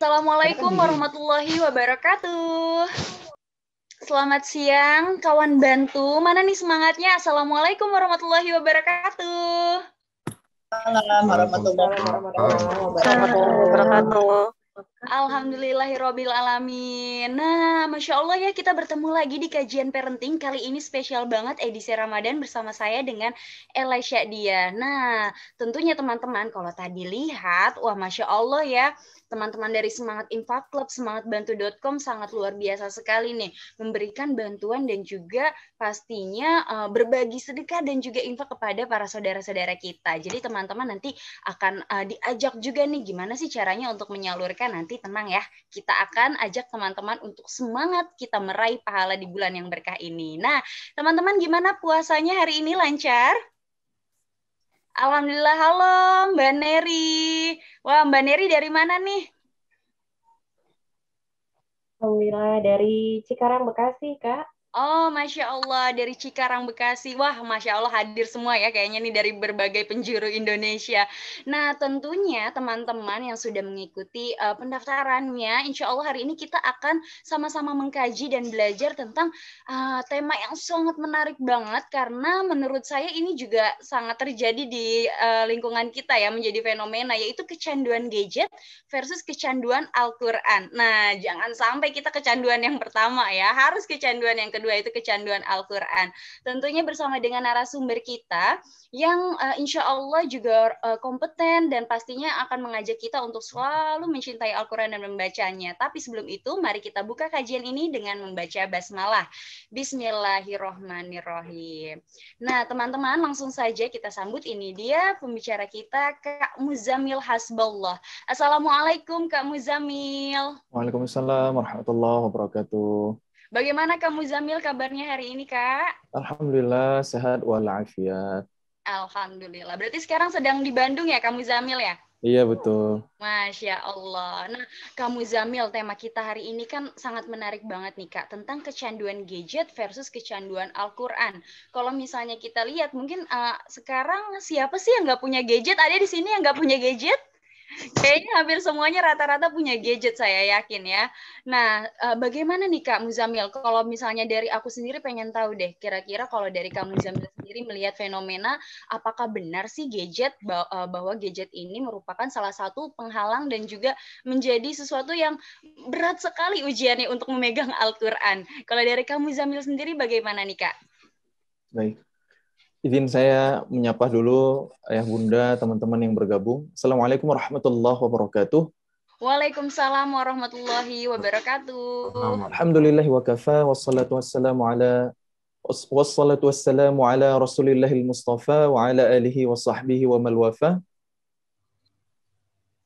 Assalamualaikum warahmatullahi wabarakatuh. Selamat siang, kawan bantu. Mana nih semangatnya? Assalamualaikum warahmatullahi wabarakatuh. Assalamualaikum warahmatullahi wabarakatuh. Alhamdulillahirabbil alamin. Nah, Masya Allah ya, kita bertemu lagi di kajian parenting. Kali ini spesial banget edisi Ramadan bersama saya dengan Ella Syadia. Nah, tentunya teman-teman kalau tadi lihat, wah Masya Allah ya, teman-teman dari Semangat Infak Club, semangatbantu.com sangat luar biasa sekali nih, memberikan bantuan dan juga pastinya berbagi sedekah dan juga infak kepada para saudara-saudara kita. Jadi teman-teman nanti akan diajak juga nih gimana sih caranya untuk menyalurkan. Nanti tenang ya, kita akan ajak teman-teman untuk semangat kita meraih pahala di bulan yang berkah ini. Nah, teman-teman gimana puasanya hari ini, lancar? Alhamdulillah. Halo Mbak Neri. Wah, Mbak Neri dari mana nih? Alhamdulillah dari Cikarang, Bekasi, Kak. Oh, Masya Allah, dari Cikarang, Bekasi. Wah, Masya Allah hadir semua ya kayaknya nih dari berbagai penjuru Indonesia. Nah, tentunya teman-teman yang sudah mengikuti pendaftarannya, insya Allah hari ini kita akan sama-sama mengkaji dan belajar tentang tema yang sangat menarik banget, karena menurut saya ini juga sangat terjadi di lingkungan kita ya, menjadi fenomena, yaitu kecanduan gadget versus kecanduan Al-Quran. Nah, jangan sampai kita kecanduan yang pertama ya, harus kecanduan yang kedua, itu kecanduan Al-Quran. Tentunya bersama dengan narasumber kita yang insya Allah juga kompeten dan pastinya akan mengajak kita untuk selalu mencintai Al-Quran dan membacanya. Tapi sebelum itu, mari kita buka kajian ini dengan membaca basmalah. Bismillahirrohmanirrohim. Nah, teman-teman, langsung saja kita sambut. Ini dia pembicara kita, Kak Muzammil Hasballah. Assalamualaikum Kak Muzammil. Waalaikumsalam warahmatullahi wabarakatuh. Bagaimana Kak Muzammil kabarnya hari ini, Kak? Alhamdulillah sehat walafiat. Alhamdulillah. Berarti sekarang sedang di Bandung ya Kak Muzammil ya? Iya betul. Masya Allah. Nah, Kak Muzammil, tema kita hari ini kan sangat menarik banget nih Kak, tentang kecanduan gadget versus kecanduan Al-Quran. Kalau misalnya kita lihat, mungkin sekarang siapa sih yang nggak punya gadget? Ada di sini yang nggak punya gadget? Kayaknya hampir semuanya rata-rata punya gadget, saya yakin ya. Nah, bagaimana nih Kak Muzammil? Kalau misalnya dari aku sendiri pengen tahu deh, kira-kira kalau dari Kak Muzammil sendiri melihat fenomena, apakah benar sih gadget, bahwa gadget ini merupakan salah satu penghalang dan juga menjadi sesuatu yang berat sekali ujiannya untuk memegang Al-Quran. Kalau dari Kak Muzammil sendiri bagaimana nih Kak? Baik. Izin saya menyapa dulu ayah bunda, teman-teman yang bergabung. Assalamualaikum warahmatullahi wabarakatuh. Waalaikumsalam warahmatullahi wabarakatuh. Alhamdulillahi wa kafa, wassalatu wassalamu ala rasulillahil mustafa wa ala alihi wa sahbihi wa malwafa.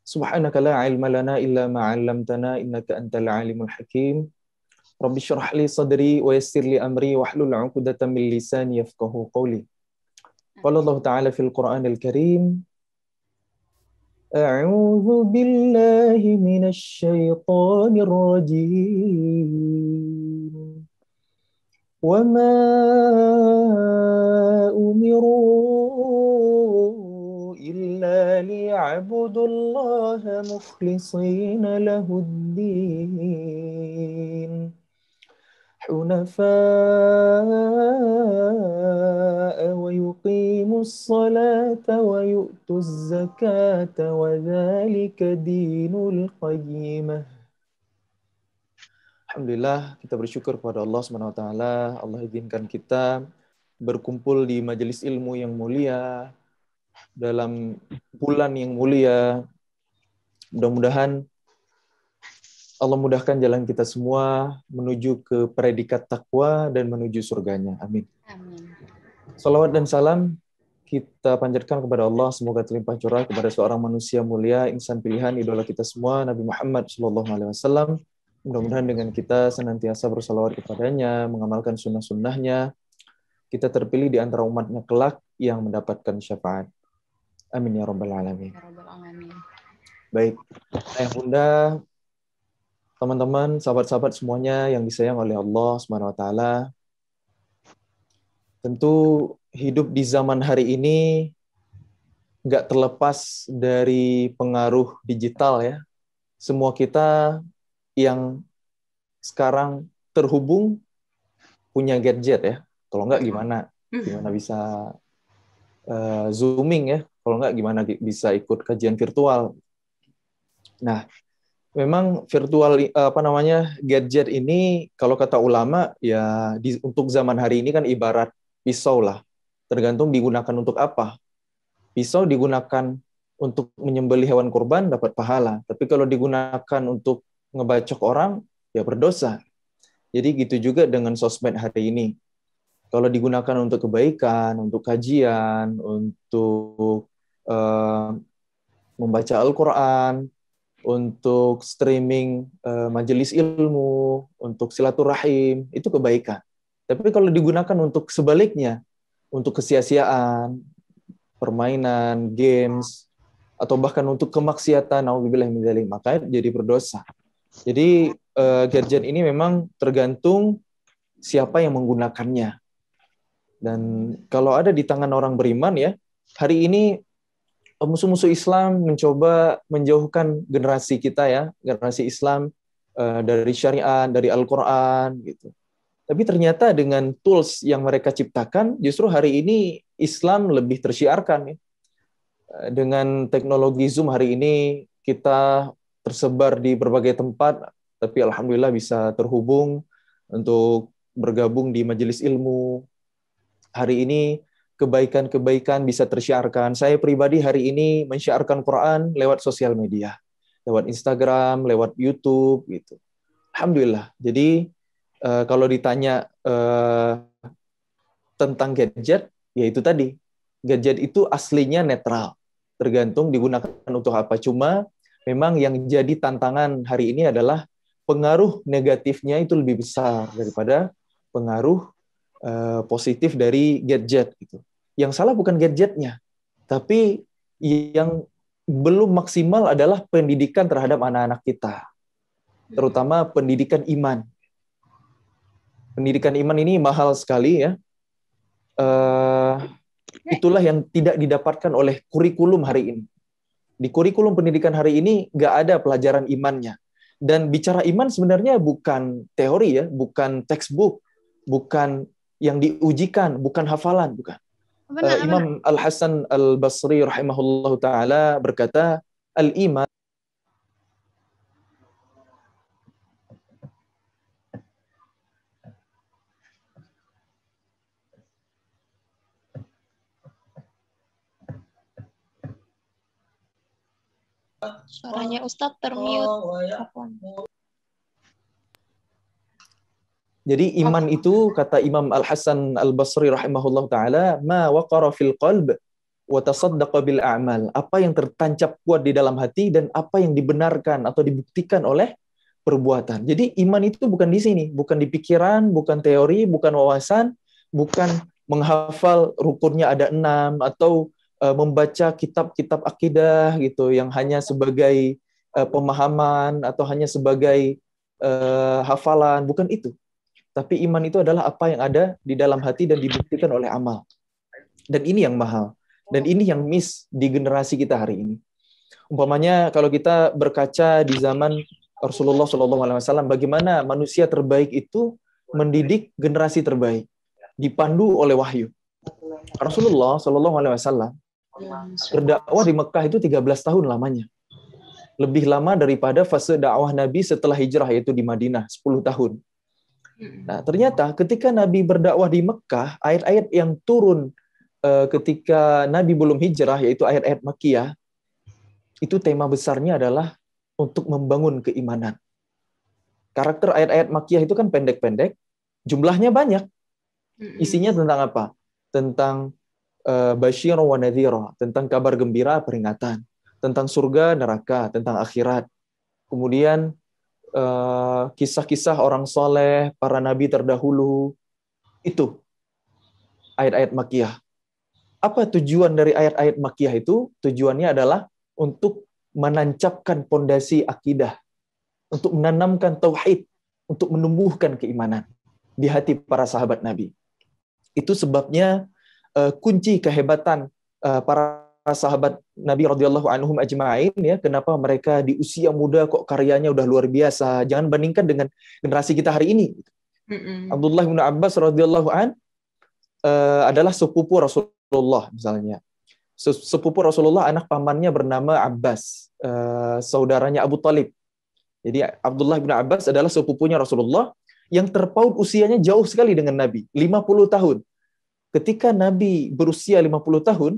Subhanaka la ilma lana illa ma 'allamtana innaka antal alimul hakim. Rabbi shrah li sadri wa yassir li amri wahlul 'uqdatam min lisani yafqahu qawli. Qala Allah Ta'ala fil Qur'anil Karim, A'udzu billahi minasy syaithanir rajim. Wa ma umiru illa liya'budullaha mukhlishina lahud-din. حنفاء ويقيموا الصلاة ويؤتوا الزكاة وذلك دين القيمة. Alhamdulillah, kita bersyukur kepada Allah Subhanahu wa taala. Allah izinkan kita berkumpul di majelis ilmu yang mulia dalam bulan yang mulia. Mudah-mudahan Allah mudahkan jalan kita semua menuju ke predikat takwa dan menuju surganya. Amin. Amin. Salawat dan salam kita panjatkan kepada Allah, semoga terlimpah curah kepada seorang manusia mulia, insan pilihan, idola kita semua, Nabi Muhammad SAW. Mudah-mudahan dengan kita senantiasa bersalawat kepadanya, mengamalkan sunnah-sunnahnya, kita terpilih di antara umatnya kelak yang mendapatkan syafaat. Amin ya rabbal alamin. Baik, ayah bunda, teman-teman, sahabat-sahabat semuanya yang disayang oleh Allah Subhanahu wa taala. Tentu hidup di zaman hari ini nggak terlepas dari pengaruh digital ya. semua kita yang sekarang terhubung punya gadget ya. Kalau nggak gimana bisa zooming ya. Kalau nggak gimana bisa ikut kajian virtual. Nah, memang virtual gadget ini kalau kata ulama ya untuk zaman hari ini kan ibarat pisau lah. Tergantung digunakan untuk apa. Pisau digunakan untuk menyembelih hewan kurban dapat pahala. Tapi kalau digunakan untuk ngebacok orang ya berdosa. Jadi gitu juga dengan sosmed hari ini. Kalau digunakan untuk kebaikan, untuk kajian, untuk membaca Al-Quran, untuk streaming majelis ilmu, untuk silaturahim, itu kebaikan. Tapi kalau digunakan untuk sebaliknya, untuk kesia-siaan, permainan, games, atau bahkan untuk kemaksiatan, na'udzubillah min dzalik, maka jadi berdosa. Jadi gadget ini memang tergantung siapa yang menggunakannya. Dan kalau ada di tangan orang beriman ya, hari ini musuh-musuh Islam mencoba menjauhkan generasi kita ya, generasi Islam dari syariat, dari Al-Quran gitu. Tapi ternyata dengan tools yang mereka ciptakan, justru hari ini Islam lebih tersyiarkan ya. Dengan teknologi Zoom hari ini kita tersebar di berbagai tempat, tapi alhamdulillah bisa terhubung untuk bergabung di majelis ilmu. Hari ini kebaikan-kebaikan bisa tersyiarkan. Saya pribadi hari ini mensyiarkan Quran lewat sosial media, lewat Instagram, lewat YouTube gitu. Alhamdulillah. Jadi kalau ditanya tentang gadget, ya itu tadi. Gadget itu aslinya netral, tergantung digunakan untuk apa. Cuma memang yang jadi tantangan hari ini adalah pengaruh negatifnya itu lebih besar daripada pengaruh positif dari gadget gitu. Yang salah bukan gadgetnya, tapi yang belum maksimal adalah pendidikan terhadap anak-anak kita, terutama pendidikan iman. Pendidikan iman ini mahal sekali ya. Itulah yang tidak didapatkan oleh kurikulum hari ini. Di kurikulum pendidikan hari ini nggak ada pelajaran imannya. Dan bicara iman sebenarnya bukan teori ya, bukan textbook, bukan yang diujikan, bukan hafalan, bukan. Imam Al-Hasan Al-Basri rahimahullahu ta'ala berkata, al-iman suaranya Ustadz termute. Jadi iman itu kata Imam Al-Hasan Al-Basri rahimahullah ta'ala, ma waqara fil qalb wa tasaddaqa bil a'mal. Apa yang tertancap kuat di dalam hati dan apa yang dibenarkan atau dibuktikan oleh perbuatan. Jadi iman itu bukan di sini, bukan di pikiran, bukan teori, bukan wawasan, bukan menghafal rukunnya ada 6 atau membaca kitab-kitab akidah gitu yang hanya sebagai pemahaman atau hanya sebagai hafalan, bukan itu. Tapi iman itu adalah apa yang ada di dalam hati dan dibuktikan oleh amal. Dan ini yang mahal. Dan ini yang miss di generasi kita hari ini. Umpamanya kalau kita berkaca di zaman Rasulullah SAW, bagaimana manusia terbaik itu mendidik generasi terbaik, dipandu oleh wahyu. Rasulullah SAW berdakwah di Mekah itu 13 tahun lamanya. Lebih lama daripada fase dakwah Nabi setelah hijrah, yaitu di Madinah, 10 tahun. Nah, ternyata ketika Nabi berdakwah di Mekah, ayat-ayat yang turun ketika Nabi belum hijrah, yaitu ayat-ayat Makkiyah, itu tema besarnya adalah untuk membangun keimanan. Karakter ayat-ayat Makkiyah itu kan pendek-pendek, jumlahnya banyak. Isinya tentang apa? Tentang basyir wa nadhira, tentang kabar gembira, peringatan, tentang surga, neraka, tentang akhirat. Kemudian kisah-kisah orang soleh, para nabi terdahulu, itu ayat-ayat Makkiyah. Apa tujuan dari ayat-ayat Makkiyah itu? Tujuannya adalah untuk menancapkan pondasi akidah, untuk menanamkan tauhid, untuk menumbuhkan keimanan di hati para sahabat Nabi. Itu sebabnya kunci kehebatan para sahabat Nabi radhiyallahu anhum ajma'in ya, kenapa mereka di usia muda kok karyanya udah luar biasa. Jangan bandingkan dengan generasi kita hari ini. Abdullah bin Abbas radhiyallahu an adalah sepupu Rasulullah misalnya. Sepupu Rasulullah, anak pamannya bernama Abbas, saudaranya Abu Talib. Jadi Abdullah bin Abbas adalah sepupunya Rasulullah yang terpaut usianya jauh sekali dengan Nabi, 50 tahun. Ketika Nabi berusia 50 tahun,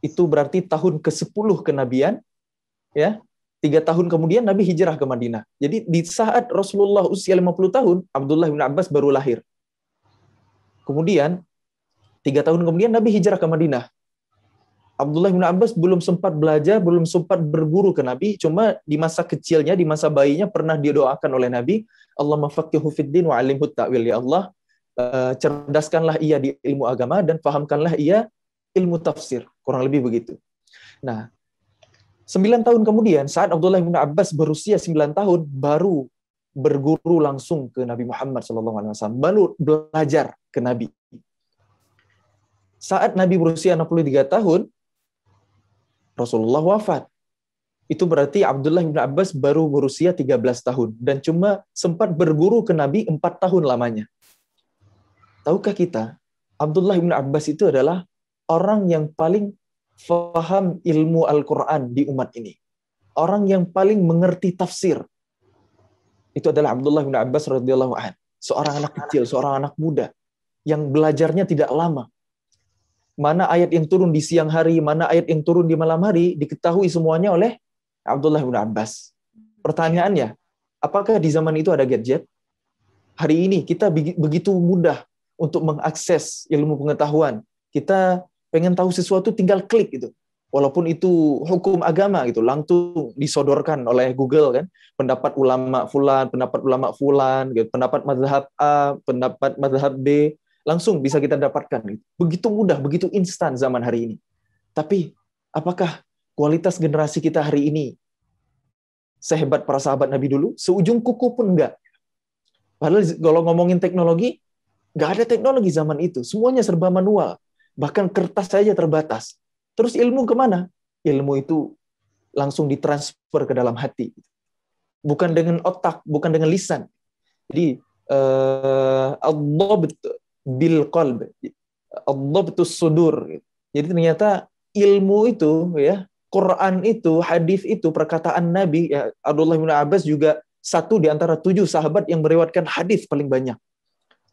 itu berarti tahun ke-10 kenabian, ya. 3 tahun kemudian Nabi hijrah ke Madinah. Jadi di saat Rasulullah usia 50 tahun, Abdullah bin Abbas baru lahir. Kemudian 3 tahun kemudian Nabi hijrah ke Madinah. Abdullah bin Abbas belum sempat belajar, belum sempat berguru ke Nabi, cuma di masa kecilnya, di masa bayinya pernah didoakan oleh Nabi, Allahumma faqihu fid-din wa 'allimhu ta'wil, ya Allah, cerdaskanlah ia di ilmu agama dan fahamkanlah ia ilmu tafsir, kurang lebih begitu. Nah, 9 tahun kemudian, saat Abdullah bin Abbas berusia 9 tahun, baru berguru langsung ke Nabi Muhammad SAW, baru belajar ke Nabi. Saat Nabi berusia 63 tahun, Rasulullah wafat. Itu berarti Abdullah bin Abbas baru berusia 13 tahun, dan cuma sempat berguru ke Nabi 4 tahun lamanya. Tahukah kita, Abdullah bin Abbas itu adalah orang yang paling faham ilmu Al-Quran di umat ini. Orang yang paling mengerti tafsir. Itu adalah Abdullah bin Abbas radhiyallahu anhu. Seorang anak kecil, seorang anak muda yang belajarnya tidak lama. Mana ayat yang turun di siang hari, mana ayat yang turun di malam hari, diketahui semuanya oleh Abdullah bin Abbas. Pertanyaannya, apakah di zaman itu ada gadget? Hari ini kita begitu mudah untuk mengakses ilmu pengetahuan. Kita pengen tahu sesuatu tinggal klik gitu. Walaupun itu hukum agama gitu, langsung disodorkan oleh Google kan, pendapat ulama fulan gitu, pendapat mazhab A, pendapat mazhab B, langsung bisa kita dapatkan gitu. Begitu mudah, begitu instan zaman hari ini. Tapi apakah kualitas generasi kita hari ini sehebat para sahabat Nabi dulu? Seujung kuku pun enggak. Padahal kalau ngomongin teknologi, nggak ada teknologi zaman itu. Semuanya serba manual. Bahkan kertas saja terbatas. Terus ilmu kemana? Ilmu itu langsung ditransfer ke dalam hati. Bukan dengan otak, bukan dengan lisan. Jadi, ad-dhabt bil qalb. Ad-dhabtus sudur. Jadi ternyata ilmu itu, ya, Quran itu, hadis itu, perkataan Nabi, ya, Abdullah bin Abbas juga satu di antara 7 sahabat yang meriwayatkan hadis paling banyak.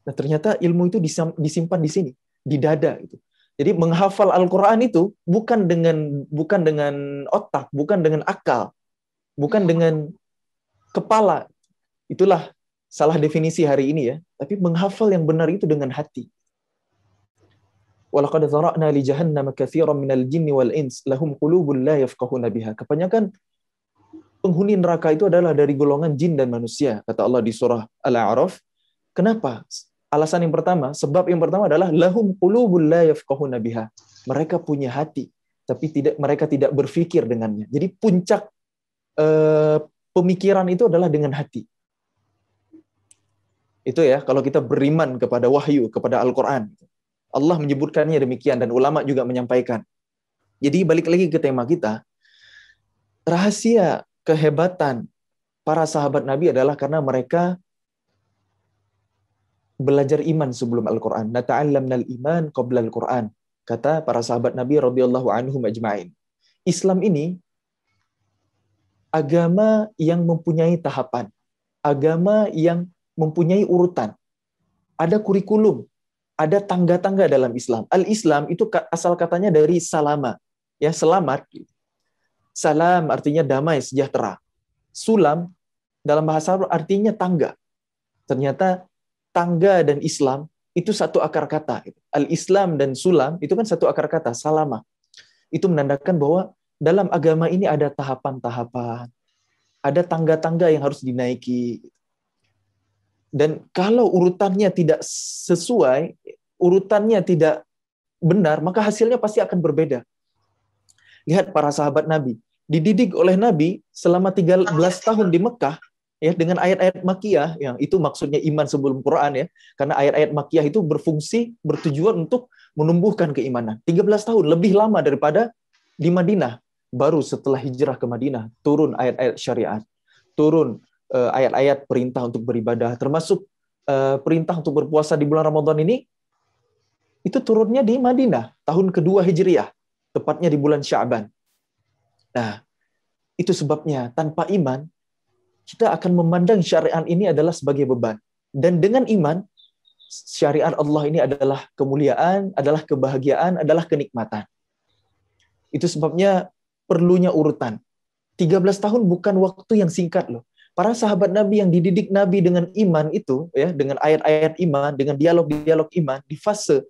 Nah, ternyata ilmu itu disimpan di sini, di dada itu. Jadi menghafal Al-Quran itu bukan dengan otak, bukan dengan akal, bukan dengan kepala. Itulah salah definisi hari ini ya. Tapi menghafal yang benar itu dengan hati. Walaqad zara'na li jahannam katsiran minal jinni wal ins lahum qulubun la yafqahuna biha. Kebanyakan penghuni neraka itu adalah dari golongan jin dan manusia, kata Allah di surah Al-A'raf. Kenapa? Alasan yang pertama, sebab yang pertama adalah lahum qulubun la yafqahuna biha. Mereka punya hati, tapi mereka tidak berpikir dengannya. Jadi puncak pemikiran itu adalah dengan hati. Itu ya, kalau kita beriman kepada wahyu, kepada Al-Quran. Allah menyebutkannya demikian dan ulama juga menyampaikan. Jadi balik lagi ke tema kita, rahasia kehebatan para sahabat Nabi adalah karena mereka belajar iman sebelum Al-Quran. Nata'allamnal iman qabla Al-Quran. Kata para sahabat Nabi radhiyallahu anhum ajma'in. Islam ini agama yang mempunyai tahapan. Agama yang mempunyai urutan. Ada kurikulum. Ada tangga-tangga dalam Islam. Al-Islam itu asal katanya dari salama. Ya, selamat. Salam artinya damai, sejahtera. Sulam dalam bahasa Arab artinya tangga. Ternyata tangga dan Islam itu satu akar kata. Al-Islam dan sulam itu kan satu akar kata, salama. Itu menandakan bahwa dalam agama ini ada tahapan-tahapan. Ada tangga-tangga yang harus dinaiki. Dan kalau urutannya tidak sesuai, urutannya tidak benar, maka hasilnya pasti akan berbeda. Lihat para sahabat Nabi. Dididik oleh Nabi selama 13 tahun di Mekah, ya dengan ayat-ayat makiyah, yang itu maksudnya iman sebelum Quran ya, karena ayat-ayat makiyah itu bertujuan untuk menumbuhkan keimanan. 13 tahun lebih lama daripada di Madinah. Baru setelah hijrah ke Madinah turun ayat-ayat syariat, turun ayat-ayat perintah untuk beribadah, termasuk perintah untuk berpuasa di bulan Ramadan ini, itu turunnya di Madinah tahun kedua Hijriah, tepatnya di bulan Sya'ban. Nah, itu sebabnya tanpa iman kita akan memandang syariat ini adalah sebagai beban. Dan dengan iman, syariat Allah ini adalah kemuliaan, adalah kebahagiaan, adalah kenikmatan. Itu sebabnya perlunya urutan. 13 tahun bukan waktu yang singkat loh. Para sahabat Nabi yang dididik Nabi dengan iman itu, ya, dengan ayat-ayat iman, dengan dialog-dialog iman, di fase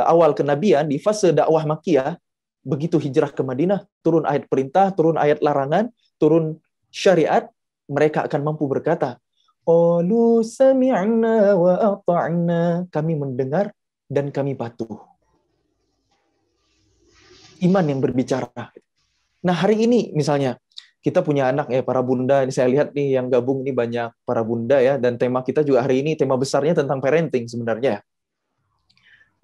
awal kenabian, di fase dakwah makiyah, begitu hijrah ke Madinah, turun ayat perintah, turun ayat larangan, turun syariat, mereka akan mampu berkata, qalu sami'na wa ata'na, kami mendengar dan kami patuh. Iman yang berbicara. Nah, hari ini misalnya kita punya anak ya, para bunda, ini saya lihat nih yang gabung ini banyak para bunda ya, dan tema kita juga hari ini, tema besarnya tentang parenting sebenarnya.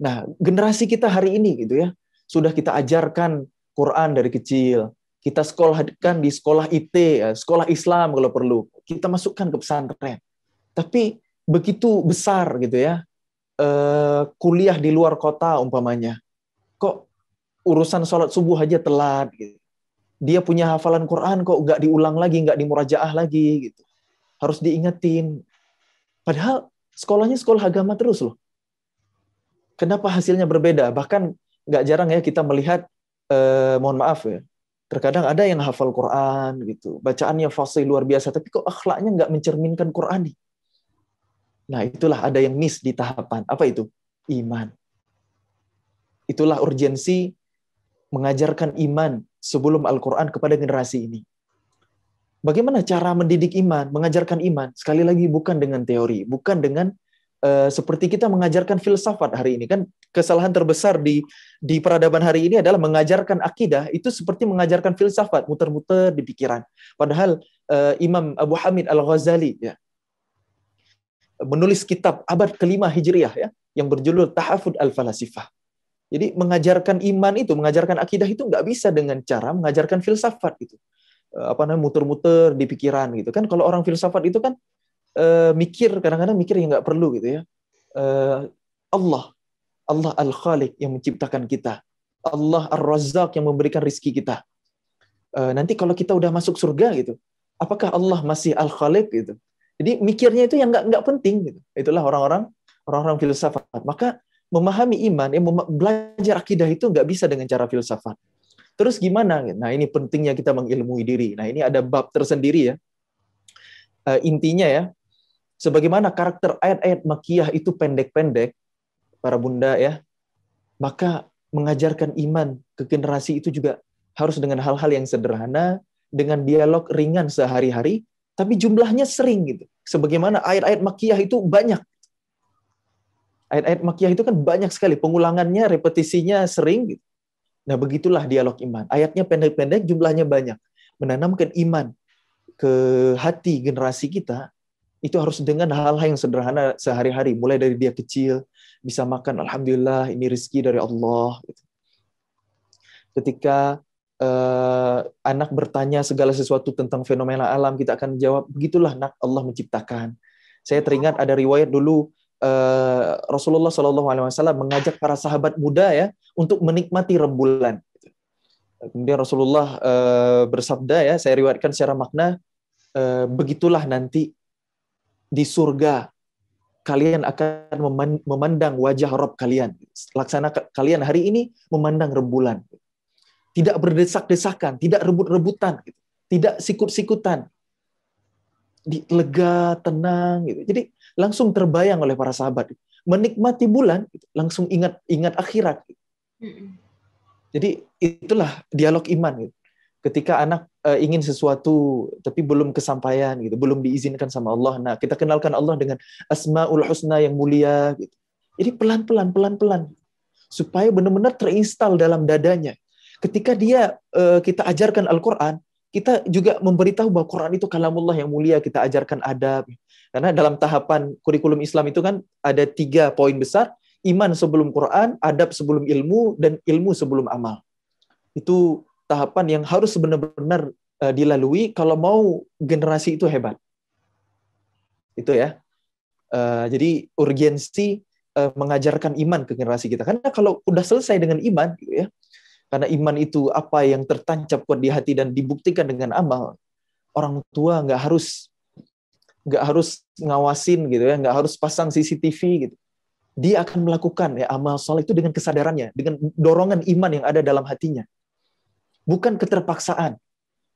Nah, generasi kita hari ini gitu ya, sudah kita ajarkan Quran dari kecil, kita sekolahkan di sekolah IT, ya, sekolah Islam kalau perlu. Kita masukkan ke pesantren. Tapi begitu besar gitu ya, kuliah di luar kota umpamanya, kok urusan sholat subuh aja telat gitu. Dia punya hafalan Quran kok nggak diulang lagi, nggak dimurajaah lagi gitu. Harus diingetin. Padahal sekolahnya sekolah agama terus loh. Kenapa hasilnya berbeda? Bahkan nggak jarang ya kita melihat, mohon maaf ya, terkadang ada yang hafal Quran gitu, bacaannya fasih luar biasa, tapi kok akhlaknya nggak mencerminkan Quran nih. Nah, itulah ada yang miss di tahapan. Apa itu? Iman. Itulah urgensi mengajarkan iman sebelum Al-Quran kepada generasi ini. Bagaimana cara mendidik iman, mengajarkan iman? Sekali lagi bukan dengan teori, bukan dengan seperti kita mengajarkan filsafat hari ini. Kan kesalahan terbesar di peradaban hari ini adalah mengajarkan akidah, itu seperti mengajarkan filsafat, muter-muter di pikiran. Padahal Imam Abu Hamid Al-Ghazali ya, menulis kitab abad ke-5 Hijriah ya, yang berjudul Tahafud Al-Falasifah. Jadi mengajarkan iman itu, mengajarkan akidah itu nggak bisa dengan cara mengajarkan filsafat gitu. Muter-muter di pikiran gitu kan. Kalau orang filsafat itu kan mikir, kadang-kadang mikir yang nggak perlu gitu ya. Allah Al-Khaliq yang menciptakan kita. Allah Ar-Razzaq yang memberikan rizki kita. Nanti kalau kita udah masuk surga gitu, apakah Allah masih Al-Khaliq gitu? Jadi mikirnya itu yang nggak penting gitu. Itulah orang-orang filsafat. Maka memahami iman, belajar akidah itu nggak bisa dengan cara filsafat. Terus gimana? Nah, ini pentingnya kita mengilmui diri. Nah, ini ada bab tersendiri ya. Intinya ya, sebagaimana karakter ayat-ayat makiyah itu pendek-pendek, para bunda ya, maka mengajarkan iman ke generasi itu juga harus dengan hal-hal yang sederhana, dengan dialog ringan sehari-hari, tapi jumlahnya sering gitu. Sebagaimana ayat-ayat makiyah itu banyak. Ayat-ayat makiyah itu kan banyak sekali, pengulangannya, repetisinya sering gitu. Nah, begitulah dialog iman. Ayatnya pendek-pendek, jumlahnya banyak. Menanamkan iman ke hati generasi kita, itu harus dengan hal-hal yang sederhana sehari-hari. Mulai dari dia kecil, bisa makan, alhamdulillah, ini rezeki dari Allah. Ketika anak bertanya segala sesuatu tentang fenomena alam, kita akan jawab, begitulah nak Allah menciptakan. Saya teringat ada riwayat dulu, Rasulullah SAW mengajak para sahabat muda ya untuk menikmati rembulan. Kemudian Rasulullah bersabda ya, saya riwayatkan secara makna, begitulah nanti di surga kalian akan memandang wajah Rabb kalian. Laksana kalian hari ini memandang rembulan. Tidak berdesak-desakan, tidak rebut-rebutan, tidak sikut-sikutan. Lega, tenang gitu. Jadi langsung terbayang oleh para sahabat, menikmati bulan langsung ingat akhirat. Jadi itulah dialog iman gitu. Ketika anak ingin sesuatu tapi belum kesampaian gitu, belum diizinkan sama Allah, nah kita kenalkan Allah dengan Asmaul Husna yang mulia gitu. Jadi pelan-pelan supaya benar-benar terinstal dalam dadanya. Ketika dia kita ajarkan Al-Qur'an, kita juga memberitahu bahwa Quran itu kalamullah yang mulia, kita ajarkan adab. Karena dalam tahapan kurikulum Islam itu kan ada 3 poin besar, iman sebelum Quran, adab sebelum ilmu, dan ilmu sebelum amal. Itu tahapan yang harus benar-benar dilalui kalau mau generasi itu hebat. Itu ya. Jadi urgensi mengajarkan iman ke generasi kita. Karena kalau udah selesai dengan iman, gitu ya, karena iman itu apa yang tertancap kuat di hati dan dibuktikan dengan amal, orang tua nggak harus ngawasin gitu ya, nggak harus pasang CCTV gitu. Dia akan melakukan ya amal soleh itu dengan kesadarannya, dengan dorongan iman yang ada dalam hatinya, bukan keterpaksaan.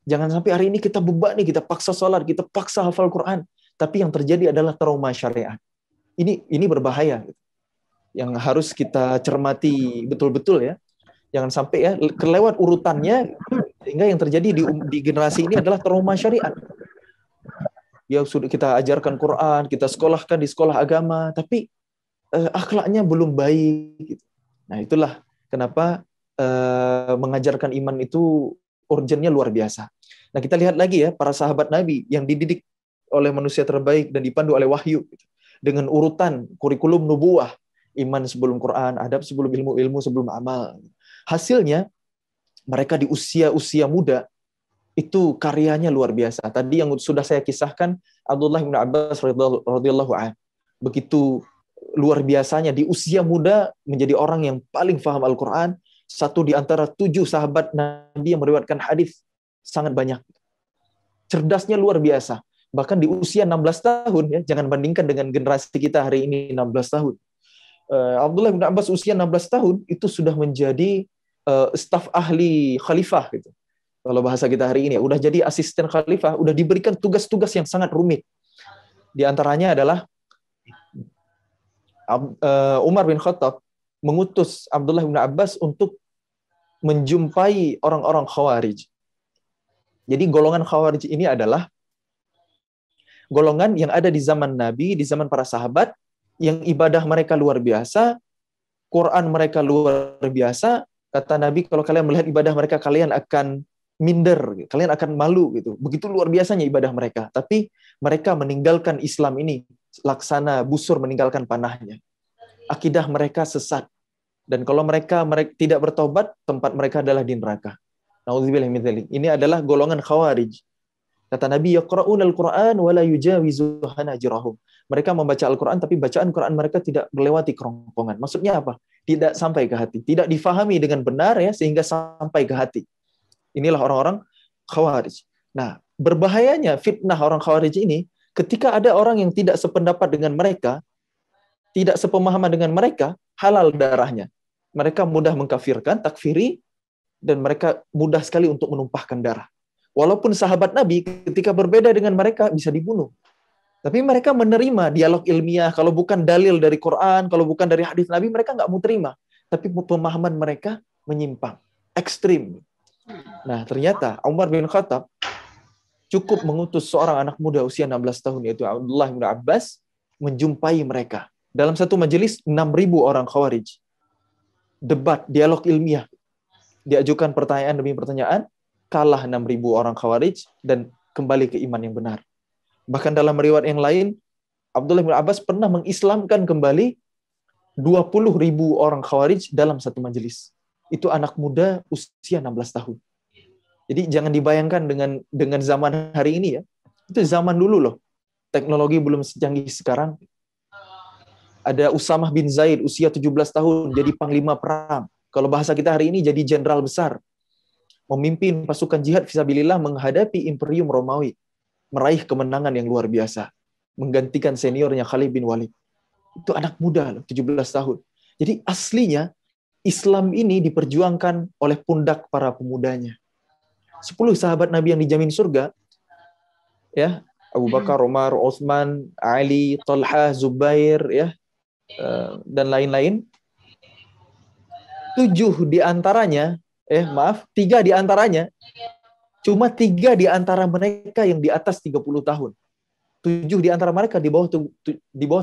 Jangan sampai hari ini kita bebani, kita paksa sholat, kita paksa hafal Quran, tapi yang terjadi adalah trauma syariat. Ini berbahaya, yang harus kita cermati betul-betul ya. Jangan sampai ya kelewat urutannya, sehingga yang terjadi di generasi ini adalah trauma syariat. Ya sudah kita ajarkan Quran, kita sekolahkan di sekolah agama, tapi akhlaknya belum baik. Gitu. Nah itulah kenapa mengajarkan iman itu urgennya luar biasa. Nah kita lihat lagi ya para sahabat Nabi yang dididik oleh manusia terbaik dan dipandu oleh wahyu gitu, dengan urutan kurikulum nubuwah, iman sebelum Quran, adab sebelum ilmu, ilmu sebelum amal. Hasilnya mereka di usia muda itu karyanya luar biasa. Tadi yang sudah saya kisahkan Abdullah bin Abbas radhiyallahu anhu, begitu luar biasanya di usia muda menjadi orang yang paling paham Al-Quran, satu di antara 7 sahabat Nabi yang meriwayatkan hadis sangat banyak. Cerdasnya luar biasa. Bahkan di usia 16 tahun ya, jangan bandingkan dengan generasi kita hari ini 16 tahun. Abdullah bin Abbas usia 16 tahun itu sudah menjadi staf ahli khalifah gitu. Kalau bahasa kita hari ini, udah jadi asisten khalifah, udah diberikan tugas-tugas yang sangat rumit. Di antaranya adalah Umar bin Khattab mengutus Abdullah bin Abbas untuk menjumpai orang-orang Khawarij. Jadi golongan Khawarij ini adalah golongan yang ada di zaman Nabi, di zaman para sahabat, yang ibadah mereka luar biasa, Quran mereka luar biasa. Kata Nabi, kalau kalian melihat ibadah mereka, kalian akan minder, kalian akan malu gitu. Begitu luar biasanya ibadah mereka. Tapi mereka meninggalkan Islam ini laksana busur meninggalkan panahnya. Akidah mereka sesat. Dan kalau mereka tidak bertobat, tempat mereka adalah di neraka. Nauzubillah min dzalik. Ini adalah golongan Khawarij. Kata Nabi, yaqra'unal Qur'an wa la yujawizu hanajirahum. Mereka membaca Al-Quran, tapi bacaan Quran mereka tidak melewati kerongkongan. Maksudnya apa? Tidak sampai ke hati. Tidak difahami dengan benar ya, sehingga sampai ke hati. Inilah orang-orang Khawarij. Nah, berbahayanya fitnah orang Khawarij ini, ketika ada orang yang tidak sependapat dengan mereka, tidak sepemahaman dengan mereka, halal darahnya. Mereka mudah mengkafirkan, takfiri, dan mereka mudah sekali untuk menumpahkan darah. Walaupun sahabat Nabi ketika berbeda dengan mereka bisa dibunuh. Tapi mereka menerima dialog ilmiah. Kalau bukan dalil dari Quran, kalau bukan dari hadis Nabi, mereka nggak mau terima. Tapi pemahaman mereka menyimpang, ekstrim. Nah, ternyata Umar bin Khattab cukup mengutus seorang anak muda usia 16 tahun, yaitu Abdullah bin Abbas, menjumpai mereka. Dalam satu majelis, 6.000 orang Khawarij. Debat, dialog ilmiah. Diajukan pertanyaan demi pertanyaan, kalah 6.000 orang Khawarij, dan kembali ke iman yang benar. Bahkan dalam riwayat yang lain, Abdullah bin Abbas pernah mengislamkan kembali 20.000 orang Khawarij dalam satu majelis. Itu anak muda usia 16 tahun. Jadi jangan dibayangkan dengan zaman hari ini ya. Itu zaman dulu loh. Teknologi belum secanggih sekarang. Ada Usamah bin Zaid usia 17 tahun jadi panglima perang. Kalau bahasa kita hari ini jadi jenderal besar. Memimpin pasukan jihad fisabilillah menghadapi Imperium Romawi. Meraih kemenangan yang luar biasa. Menggantikan seniornya Khalid bin Walid. Itu anak muda loh, 17 tahun. Jadi aslinya Islam ini diperjuangkan oleh pundak para pemudanya. 10 sahabat Nabi yang dijamin surga, ya, Abu Bakar, Umar, Utsman, Ali, Talha, Zubair, ya, dan lain-lain. 3 di antaranya, 3 di antaranya, cuma 3 di antara mereka yang di atas 30 tahun. 7 di antara mereka di bawah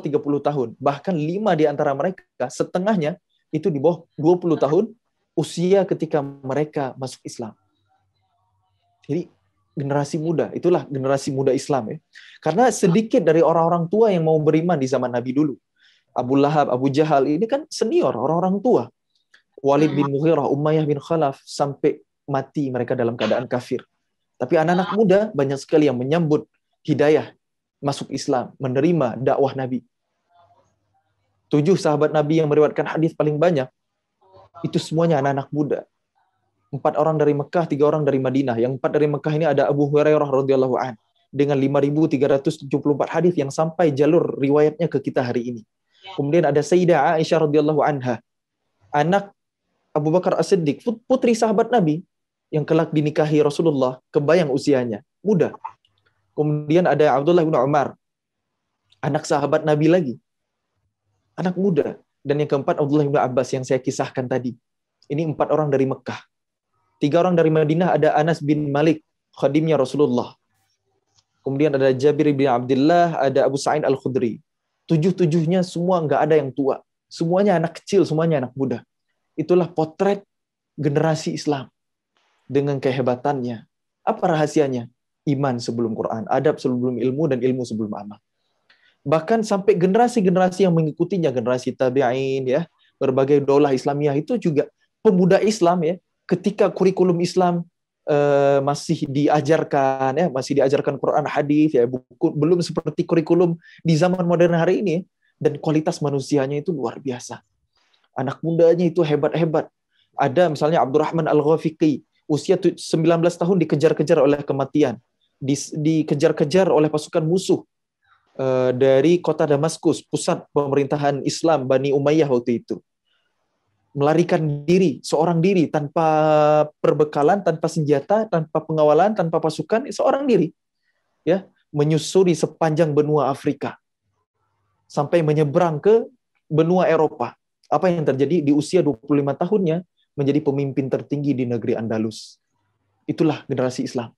30 tahun. Bahkan 5 di antara mereka, setengahnya, itu di bawah 20 tahun, usia ketika mereka masuk Islam. Jadi generasi muda. Itulah generasi muda Islam ya. Karena sedikit dari orang-orang tua yang mau beriman di zaman Nabi dulu. Abu Lahab, Abu Jahal ini kan senior, orang-orang tua. Walid bin Mughirah, Umayyah bin Khalaf, sampai mati mereka dalam keadaan kafir. Tapi anak-anak muda banyak sekali yang menyambut hidayah, masuk Islam, menerima dakwah Nabi. 7 sahabat Nabi yang meriwayatkan hadis paling banyak, itu semuanya anak-anak muda. 4 orang dari Mekah, 3 orang dari Madinah. Yang 4 dari Mekah ini ada Abu Hurairah radhiyallahu an dengan 5.374 hadis yang sampai jalur riwayatnya ke kita hari ini. Kemudian ada Sayyidah Aisyah radhiyallahu anha, anak Abu Bakar As-Siddiq, putri sahabat Nabi yang kelak dinikahi Rasulullah, kebayang usianya, muda. Kemudian ada Abdullah bin Umar, anak sahabat Nabi lagi, anak muda. Dan yang keempat Abdullah bin Abbas yang saya kisahkan tadi. Ini 4 orang dari Mekah. 3 orang dari Madinah, ada Anas bin Malik, khadimnya Rasulullah. Kemudian ada Jabir bin Abdullah, ada Abu Sa'id Al-Khudri. 7-7-nya semua nggak ada yang tua. Semuanya anak kecil, semuanya anak muda. Itulah potret generasi Islam dengan kehebatannya. Apa rahasianya? Iman sebelum Quran, adab sebelum ilmu, dan ilmu sebelum amal. Bahkan sampai generasi-generasi yang mengikutinya, generasi tabi'in ya, berbagai daulah Islamiyah itu juga pemuda Islam ya, ketika kurikulum Islam masih diajarkan Quran hadis ya, belum seperti kurikulum di zaman modern hari ini, dan kualitas manusianya itu luar biasa. Anak mudanya itu hebat-hebat. Ada misalnya Abdurrahman Al-Ghafiqi, usia 19 tahun dikejar-kejar oleh kematian, dikejar-kejar oleh pasukan musuh dari kota Damaskus, pusat pemerintahan Islam Bani Umayyah waktu itu. Melarikan diri, seorang diri, tanpa perbekalan, tanpa senjata, tanpa pengawalan, tanpa pasukan, seorang diri, ya, menyusuri sepanjang benua Afrika sampai menyeberang ke benua Eropa. Apa yang terjadi? Di usia 25 tahunnya menjadi pemimpin tertinggi di negeri Andalus. Itulah generasi Islam.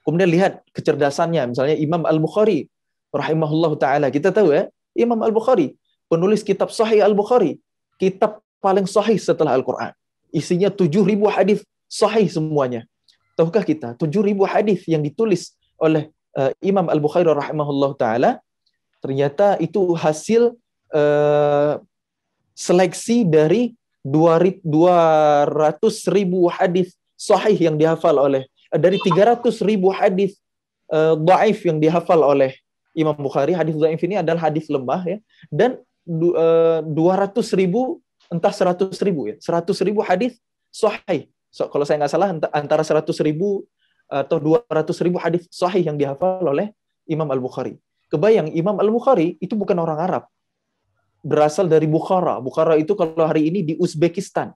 Kemudian lihat kecerdasannya, misalnya Imam Al-Bukhari rahimahullahu taala. Kita tahu ya, Imam Al-Bukhari, penulis kitab Sahih Al-Bukhari, kitab paling sahih setelah Al-Qur'an. Isinya 7.000 hadis sahih semuanya. Tahukah kita 7.000 hadis yang ditulis oleh Imam Al-Bukhari rahimahullahu taala ternyata itu hasil seleksi dari 200.000 hadis sahih yang dihafal oleh, dari 300.000 hadis dhaif yang dihafal oleh Imam Bukhari. Hadis dhaif ini adalah hadis lemah ya, dan 200.000, entah 100.000 ya, 100.000 hadis sahih. Kalau saya nggak salah antara 100.000 atau 200.000 hadis sahih yang dihafal oleh Imam Al-Bukhari. Kebayang, Imam Al-Bukhari itu bukan orang Arab, berasal dari Bukhara. Bukhara itu kalau hari ini di Uzbekistan.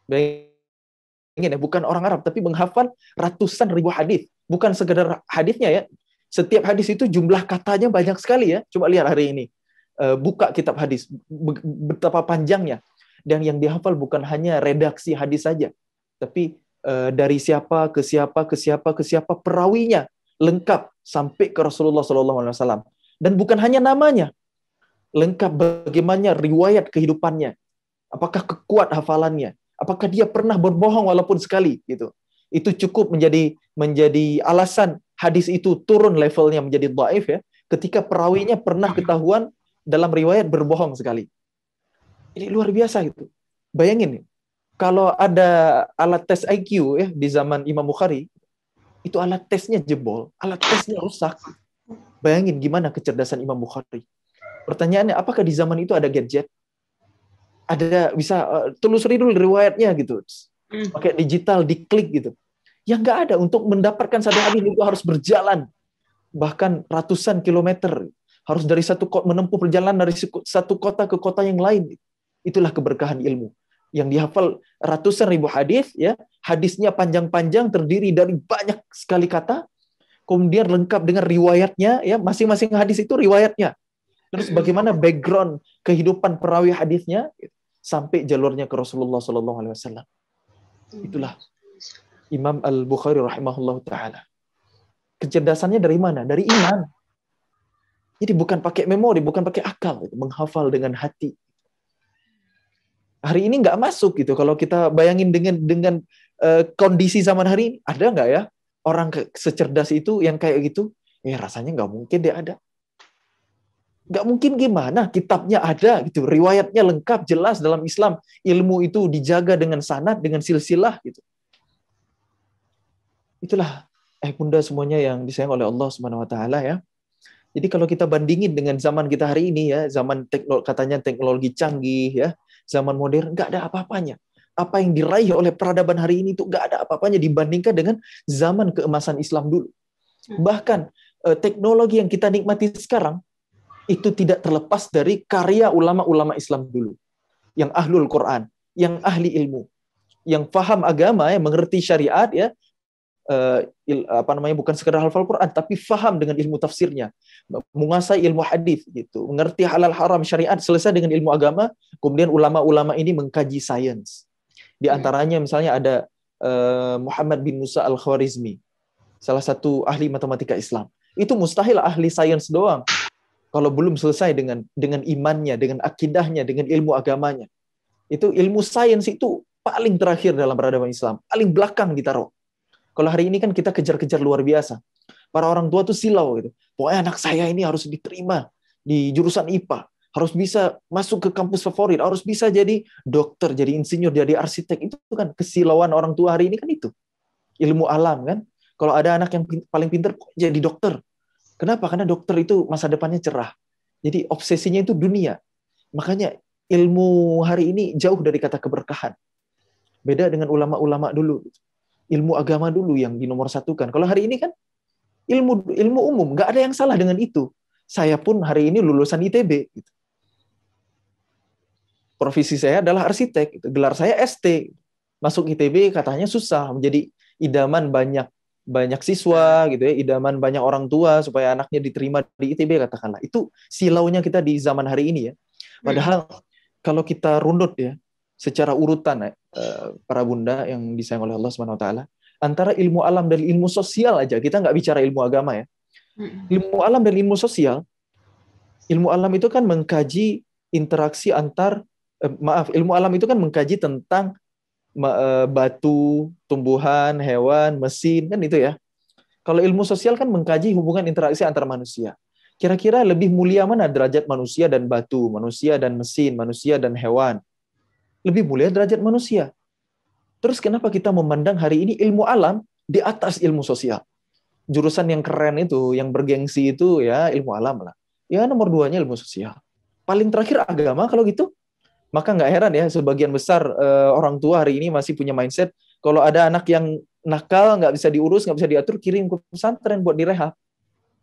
Bayangin ya, bukan orang Arab, tapi menghafal ratusan ribu hadis. Bukan sekedar hadisnya ya. Setiap hadis itu jumlah katanya banyak sekali ya. Coba lihat hari ini. Buka kitab hadis, betapa panjangnya. Dan yang dihafal bukan hanya redaksi hadis saja, tapi dari siapa ke siapa ke siapa ke siapa, perawinya lengkap sampai ke Rasulullah SAW. Dan bukan hanya namanya, lengkap bagaimana riwayat kehidupannya, apakah kuat hafalannya, apakah dia pernah berbohong walaupun sekali gitu. Itu cukup menjadi alasan hadis itu turun levelnya menjadi dhaif ya, ketika perawinya pernah ketahuan dalam riwayat berbohong sekali. Ini luar biasa itu. Bayangin, kalau ada alat tes IQ ya di zaman Imam Bukhari, itu alat tesnya jebol, alat tesnya rusak. Bayangin gimana kecerdasan Imam Bukhari. Pertanyaannya, apakah di zaman itu ada gadget? Ada bisa telusuri dulu riwayatnya gitu. Pakai digital, diklik gitu. Yang nggak ada. Untuk mendapatkan satu hadis itu harus berjalan bahkan ratusan kilometer. Harus dari menempuh perjalanan dari satu kota ke kota yang lain. Itulah keberkahan ilmu. Yang dihafal ratusan ribu hadis, ya, hadisnya panjang-panjang, terdiri dari banyak sekali kata, kemudian lengkap dengan riwayatnya, ya, masing-masing hadis itu riwayatnya. Terus bagaimana background kehidupan perawi hadisnya sampai jalurnya ke Rasulullah SAW. Itulah Imam Al-Bukhari rahimahullah taala. Kecerdasannya dari mana? Dari iman. Jadi bukan pakai memori, bukan pakai akal, menghafal dengan hati. Hari ini nggak masuk gitu. Kalau kita bayangin dengan kondisi zaman hari ini, ada nggak ya Orang secerdas itu yang kayak gitu, rasanya nggak mungkin dia ada. Nggak mungkin gimana? Kitabnya ada gitu, riwayatnya lengkap, jelas dalam Islam. Ilmu itu dijaga dengan sanad, dengan silsilah gitu. Itulah bunda semuanya yang disayang oleh Allah Subhanahu wa taala ya. Jadi kalau kita bandingin dengan zaman kita hari ini ya, zaman katanya teknologi canggih ya, zaman modern, nggak ada apa-apanya. Apa yang diraih oleh peradaban hari ini itu nggak ada apa-apanya dibandingkan dengan zaman keemasan Islam dulu. Bahkan teknologi yang kita nikmati sekarang itu tidak terlepas dari karya ulama-ulama Islam dulu, yang ahlul Quran, yang ahli ilmu, yang paham agama, yang mengerti syariat ya, bukan sekedar hafal Quran, tapi faham dengan ilmu tafsirnya, menguasai ilmu hadis gitu, mengerti halal haram syariat, selesai dengan ilmu agama. Kemudian ulama-ulama ini mengkaji sains. Di antaranya misalnya ada Muhammad bin Musa al-Khwarizmi, salah satu ahli matematika Islam. Itu mustahil ahli sains doang kalau belum selesai dengan imannya, dengan akidahnya, dengan ilmu agamanya. Itu ilmu sains itu paling terakhir dalam peradaban Islam, paling belakang ditaruh. Kalau hari ini kan kita kejar-kejar luar biasa. Para orang tua tuh silau gitu. Pokoknya anak saya ini harus diterima di jurusan IPA, harus bisa masuk ke kampus favorit, harus bisa jadi dokter, jadi insinyur, jadi arsitek. Itu kan kesilauan orang tua hari ini kan itu. Ilmu alam kan. Kalau ada anak yang paling pintar jadi dokter. Kenapa? Karena dokter itu masa depannya cerah. Jadi obsesinya itu dunia. Makanya ilmu hari ini jauh dari kata keberkahan. Beda dengan ulama-ulama dulu. Ilmu agama dulu yang dinomorsatukan. Kalau hari ini kan ilmu umum, nggak ada yang salah dengan itu. Saya pun hari ini lulusan ITB. Gitu. Profesi saya adalah arsitek. Gitu. Gelar saya ST. Masuk ITB katanya susah, menjadi idaman banyak siswa gitu ya, idaman banyak orang tua supaya anaknya diterima di ITB katakanlah. Itu silaunya kita di zaman hari ini ya. Padahal kalau kita runut ya secara urutan para bunda yang disayang oleh Allah Subhanahu wa taala, antara ilmu alam dan ilmu sosial aja, kita nggak bicara ilmu agama ya. Ilmu alam dan ilmu sosial, ilmu alam itu kan mengkaji interaksi ilmu alam itu kan mengkaji tentang batu, tumbuhan, hewan, mesin, kan itu ya. Kalau ilmu sosial kan mengkaji hubungan interaksi antar manusia. Kira-kira lebih mulia mana derajat manusia dan batu, manusia dan mesin, manusia dan hewan? Lebih mulia derajat manusia. Terus kenapa kita memandang hari ini ilmu alam di atas ilmu sosial? Jurusan yang keren itu, yang bergengsi itu ya ilmu alam lah. Ya nomor 2-nya ilmu sosial. Paling terakhir agama kalau gitu. Maka nggak heran ya sebagian besar orang tua hari ini masih punya mindset kalau ada anak yang nakal, nggak bisa diurus, nggak bisa diatur, kirim ke pesantren buat direhab.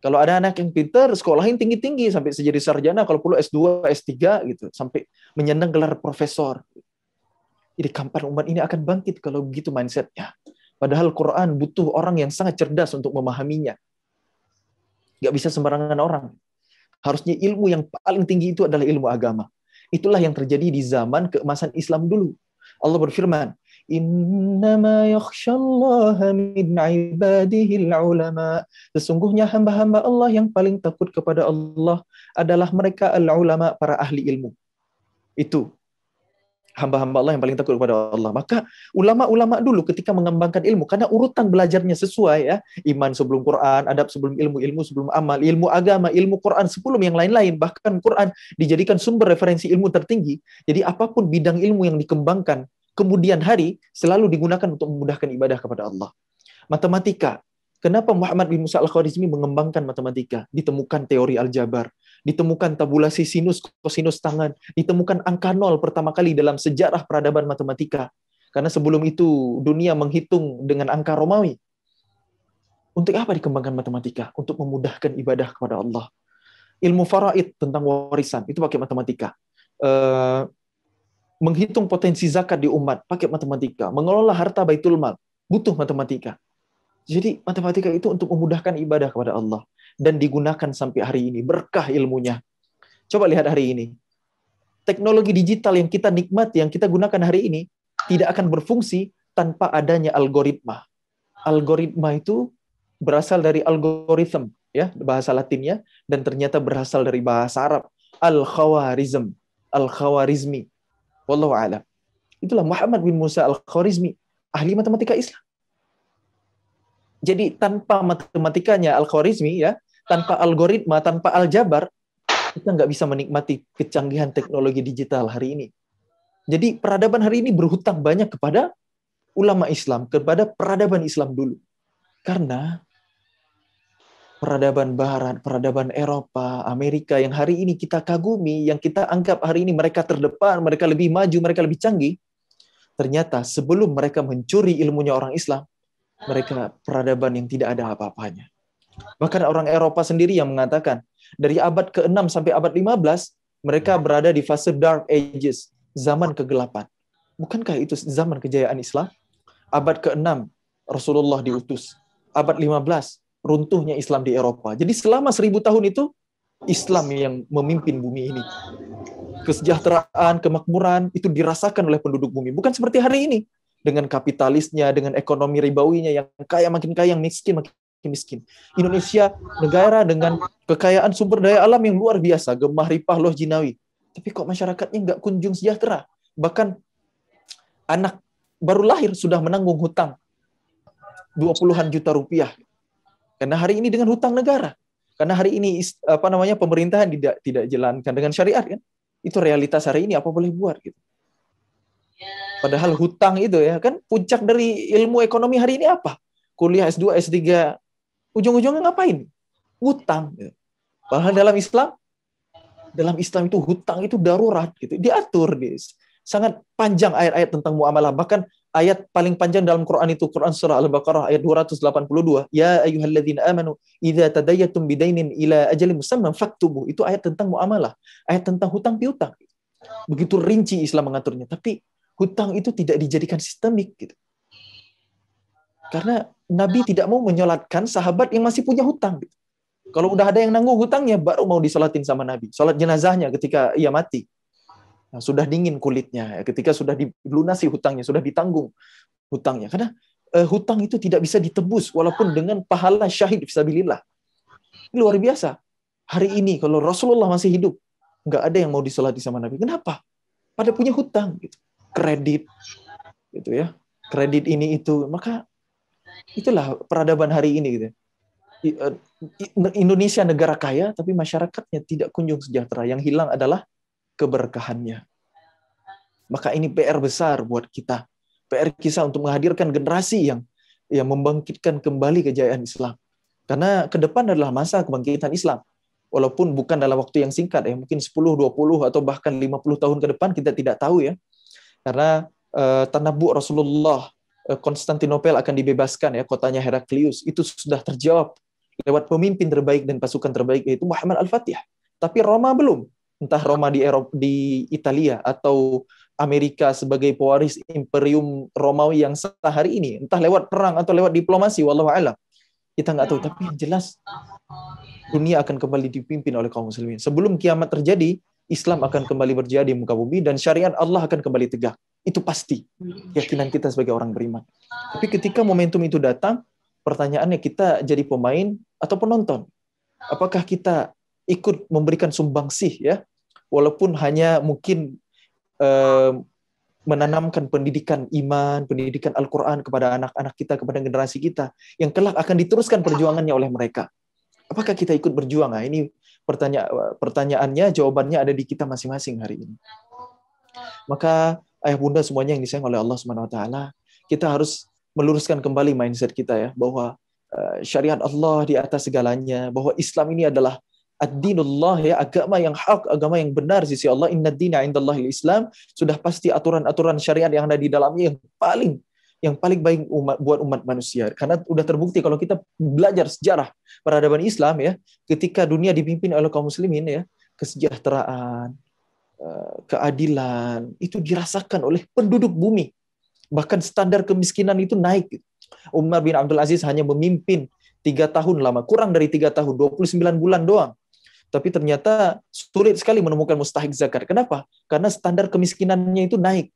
Kalau ada anak yang pintar, sekolahin tinggi-tinggi sampai jadi sarjana, kalau perlu S2, S3 gitu, sampai menyandang gelar profesor. Jadi kapan umat ini akan bangkit kalau begitu mindsetnya? Padahal Quran butuh orang yang sangat cerdas untuk memahaminya. Nggak bisa sembarangan orang. Harusnya ilmu yang paling tinggi itu adalah ilmu agama. Itulah yang terjadi di zaman keemasan Islam dulu. Allah berfirman, Innama yakhshallaha min ibadihil ulama. Sesungguhnya hamba-hamba Allah yang paling takut kepada Allah adalah mereka al-ulama, para ahli ilmu. Itu hamba-hamba Allah yang paling takut kepada Allah. Maka ulama-ulama dulu ketika mengembangkan ilmu, karena urutan belajarnya sesuai ya, iman sebelum Quran, adab sebelum ilmu, ilmu sebelum amal, ilmu agama, ilmu Quran sebelum yang lain-lain, bahkan Quran dijadikan sumber referensi ilmu tertinggi. Jadi apapun bidang ilmu yang dikembangkan kemudian hari selalu digunakan untuk memudahkan ibadah kepada Allah. Matematika. Kenapa Muhammad bin Musa al-Khwarizmi mengembangkan matematika? Ditemukan teori aljabar, ditemukan tabulasi sinus, kosinus tangan, ditemukan angka 0 pertama kali dalam sejarah peradaban matematika. Karena sebelum itu dunia menghitung dengan angka Romawi. Untuk apa dikembangkan matematika? Untuk memudahkan ibadah kepada Allah. Ilmu faraid tentang warisan, itu pakai matematika. Menghitung potensi zakat di umat, pakai matematika. Mengelola harta baitul mal, butuh matematika. Jadi matematika itu untuk memudahkan ibadah kepada Allah. Dan digunakan sampai hari ini. Berkah ilmunya. Coba lihat hari ini. Teknologi digital yang kita nikmati, yang kita gunakan hari ini, tidak akan berfungsi tanpa adanya algoritma. Algoritma itu berasal dari algorithm, ya, bahasa Latinnya, dan ternyata berasal dari bahasa Arab. Al-Khawarizm. Al-Khawarizmi. Wallahu a'lam. Itulah Muhammad bin Musa al-Khwarizmi, ahli matematika Islam. Jadi tanpa matematikanya Al-Khwarizmi ya, tanpa algoritma, tanpa aljabar, kita nggak bisa menikmati kecanggihan teknologi digital hari ini. Jadi peradaban hari ini berhutang banyak kepada ulama Islam, kepada peradaban Islam dulu. Karena peradaban Barat, peradaban Eropa, Amerika yang hari ini kita kagumi, yang kita anggap hari ini mereka terdepan, mereka lebih maju, mereka lebih canggih, ternyata sebelum mereka mencuri ilmunya orang Islam, mereka peradaban yang tidak ada apa-apanya. Bahkan orang Eropa sendiri yang mengatakan, dari abad ke-6 sampai abad 15, mereka berada di fase Dark Ages, zaman kegelapan. Bukankah itu zaman kejayaan Islam? Abad ke-6, Rasulullah diutus. Abad 15, runtuhnya Islam di Eropa. Jadi selama 1000 tahun itu, Islam yang memimpin bumi ini. Kesejahteraan, kemakmuran, itu dirasakan oleh penduduk bumi. Bukan seperti hari ini. Dengan kapitalisnya, dengan ekonomi ribawinya, yang kaya makin kaya, yang miskin makin miskin. Indonesia, negara dengan kekayaan sumber daya alam yang luar biasa. Gemah, ripah, loh jinawi. Tapi kok masyarakatnya nggak kunjung sejahtera. Bahkan anak baru lahir sudah menanggung hutang 20-an juta rupiah. Karena hari ini dengan hutang negara. Karena hari ini pemerintahan tidak jalankan dengan syariat kan. Itu realitas hari ini, apa boleh buat gitu. Padahal hutang itu ya kan puncak dari ilmu ekonomi hari ini apa? Kuliah S2, S3 ujung-ujungnya ngapain? Hutang gitu. Padahal dalam Islam itu hutang itu darurat gitu. Diatur guys. Sangat panjang ayat-ayat tentang muamalah. Bahkan ayat paling panjang dalam Quran itu Quran surah Al-Baqarah ayat 282. Ya ayyuhalladzina amanu idza tadayatum bidainin ila ajalin musamman faktubuh. Itu ayat tentang muamalah, ayat tentang hutang piutang. Begitu rinci Islam mengaturnya. Tapi hutang itu tidak dijadikan sistemik gitu. Karena Nabi tidak mau menyolatkan sahabat yang masih punya hutang gitu. Kalau udah ada yang nanggung hutangnya baru mau disolatin sama Nabi. Salat jenazahnya ketika ia mati. Nah, sudah dingin kulitnya, ketika sudah dilunasi hutangnya, sudah ditanggung hutangnya. Karena hutang itu tidak bisa ditebus, walaupun dengan pahala syahid fisabilillah. Luar biasa. Hari ini, kalau Rasulullah masih hidup, nggak ada yang mau disolati sama Nabi. Kenapa? Pada punya hutang. Gitu. Kredit. Gitu ya. Kredit ini, itu. Maka, itulah peradaban hari ini. Gitu. Indonesia negara kaya, tapi masyarakatnya tidak kunjung sejahtera. Yang hilang adalah keberkahannya. Maka ini PR besar buat kita. PR kita untuk menghadirkan generasi yang membangkitkan kembali kejayaan Islam. Karena ke depan adalah masa kebangkitan Islam. Walaupun bukan dalam waktu yang singkat, mungkin 10, 20, atau bahkan 50 tahun ke depan, kita tidak tahu ya. Karena tanabbu Rasulullah, Konstantinopel akan dibebaskan, ya, kotanya Heraklius. Itu sudah terjawab lewat pemimpin terbaik dan pasukan terbaik, yaitu Muhammad Al-Fatih. Tapi Roma belum. Entah Roma di Italia atau Amerika sebagai pewaris Imperium Romawi yang sah hari ini, entah lewat perang atau lewat diplomasi, wallahu a'lam. Kita nggak tahu, tapi yang jelas dunia akan kembali dipimpin oleh kaum muslimin. Sebelum kiamat terjadi, Islam akan kembali berjaya di muka bumi dan syariat Allah akan kembali tegak. Itu pasti keyakinan kita sebagai orang beriman. Tapi ketika momentum itu datang, pertanyaannya kita jadi pemain atau penonton. Apakah kita ikut memberikan sumbangsih ya? Walaupun hanya mungkin menanamkan pendidikan iman, pendidikan Al-Quran kepada anak-anak kita, kepada generasi kita, yang kelak akan diteruskan perjuangannya oleh mereka. Apakah kita ikut berjuang? Nah, ini pertanyaannya, jawabannya ada di kita masing-masing hari ini. Maka ayah bunda semuanya yang disayang oleh Allah SWT, kita harus meluruskan kembali mindset kita ya, bahwa syariat Allah di atas segalanya, bahwa Islam ini adalah ad-dinullah, ya, agama yang hak, agama yang benar sisi Allah. Inna dina indallahil Islam. Sudah pasti aturan-aturan syariat yang ada di dalamnya yang paling baik buat umat manusia. Karena udah terbukti kalau kita belajar sejarah peradaban Islam ya, ketika dunia dipimpin oleh kaum muslimin ya, kesejahteraan, keadilan itu dirasakan oleh penduduk bumi. Bahkan standar kemiskinan itu naik. Umar bin Abdul Aziz hanya memimpin 3 tahun lama, kurang dari 3 tahun, 29 bulan doang. Tapi ternyata sulit sekali menemukan mustahik zakat. Kenapa? Karena standar kemiskinannya itu naik.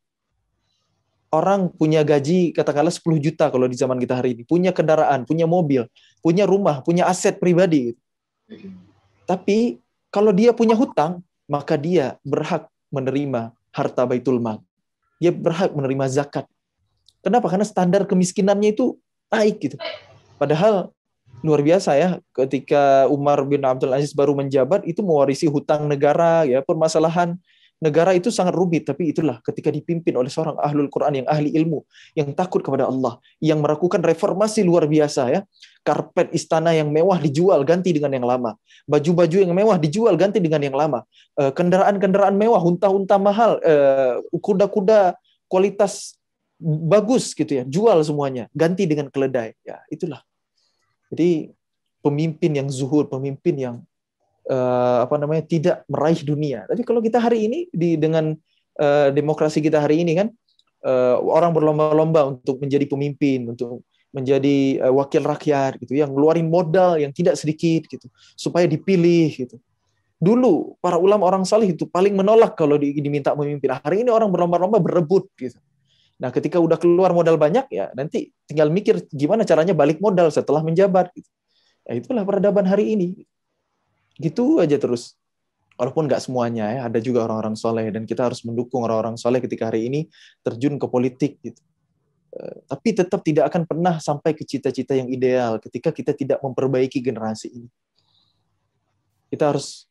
Orang punya gaji katakanlah 10 juta kalau di zaman kita hari ini. Punya kendaraan, punya mobil, punya rumah, punya aset pribadi. Tapi kalau dia punya hutang, maka dia berhak menerima harta baitul mal. Dia berhak menerima zakat. Kenapa? Karena standar kemiskinannya itu naik gitu. Padahal luar biasa ya, ketika Umar bin Abdul Aziz baru menjabat itu mewarisi hutang negara ya, permasalahan negara itu sangat rumit, tapi itulah ketika dipimpin oleh seorang ahlul Quran yang ahli ilmu, yang takut kepada Allah, yang melakukan reformasi luar biasa ya. Karpet istana yang mewah dijual ganti dengan yang lama. Baju-baju yang mewah dijual ganti dengan yang lama. Kendaraan-kendaraan mewah, unta-unta mahal, kuda-kuda kualitas bagus gitu ya, jual semuanya, ganti dengan keledai. Ya, itulah. Jadi pemimpin yang zuhud, pemimpin yang tidak meraih dunia. Tapi kalau kita hari ini dengan demokrasi kita hari ini kan, orang berlomba-lomba untuk menjadi pemimpin, untuk menjadi wakil rakyat gitu, yang ngeluarin modal yang tidak sedikit gitu supaya dipilih gitu. Dulu para ulama orang saleh itu paling menolak kalau diminta memimpin. Hari ini orang berlomba-lomba berebut gitu. Nah, ketika udah keluar modal banyak ya nanti tinggal mikir gimana caranya balik modal setelah menjabat gitu. Ya, itulah peradaban hari ini. Gitu aja terus. Walaupun nggak semuanya ya, ada juga orang-orang soleh dan kita harus mendukung orang-orang soleh ketika hari ini terjun ke politik gitu. Tapi tetap tidak akan pernah sampai ke cita-cita yang ideal ketika kita tidak memperbaiki generasi ini. Kita harus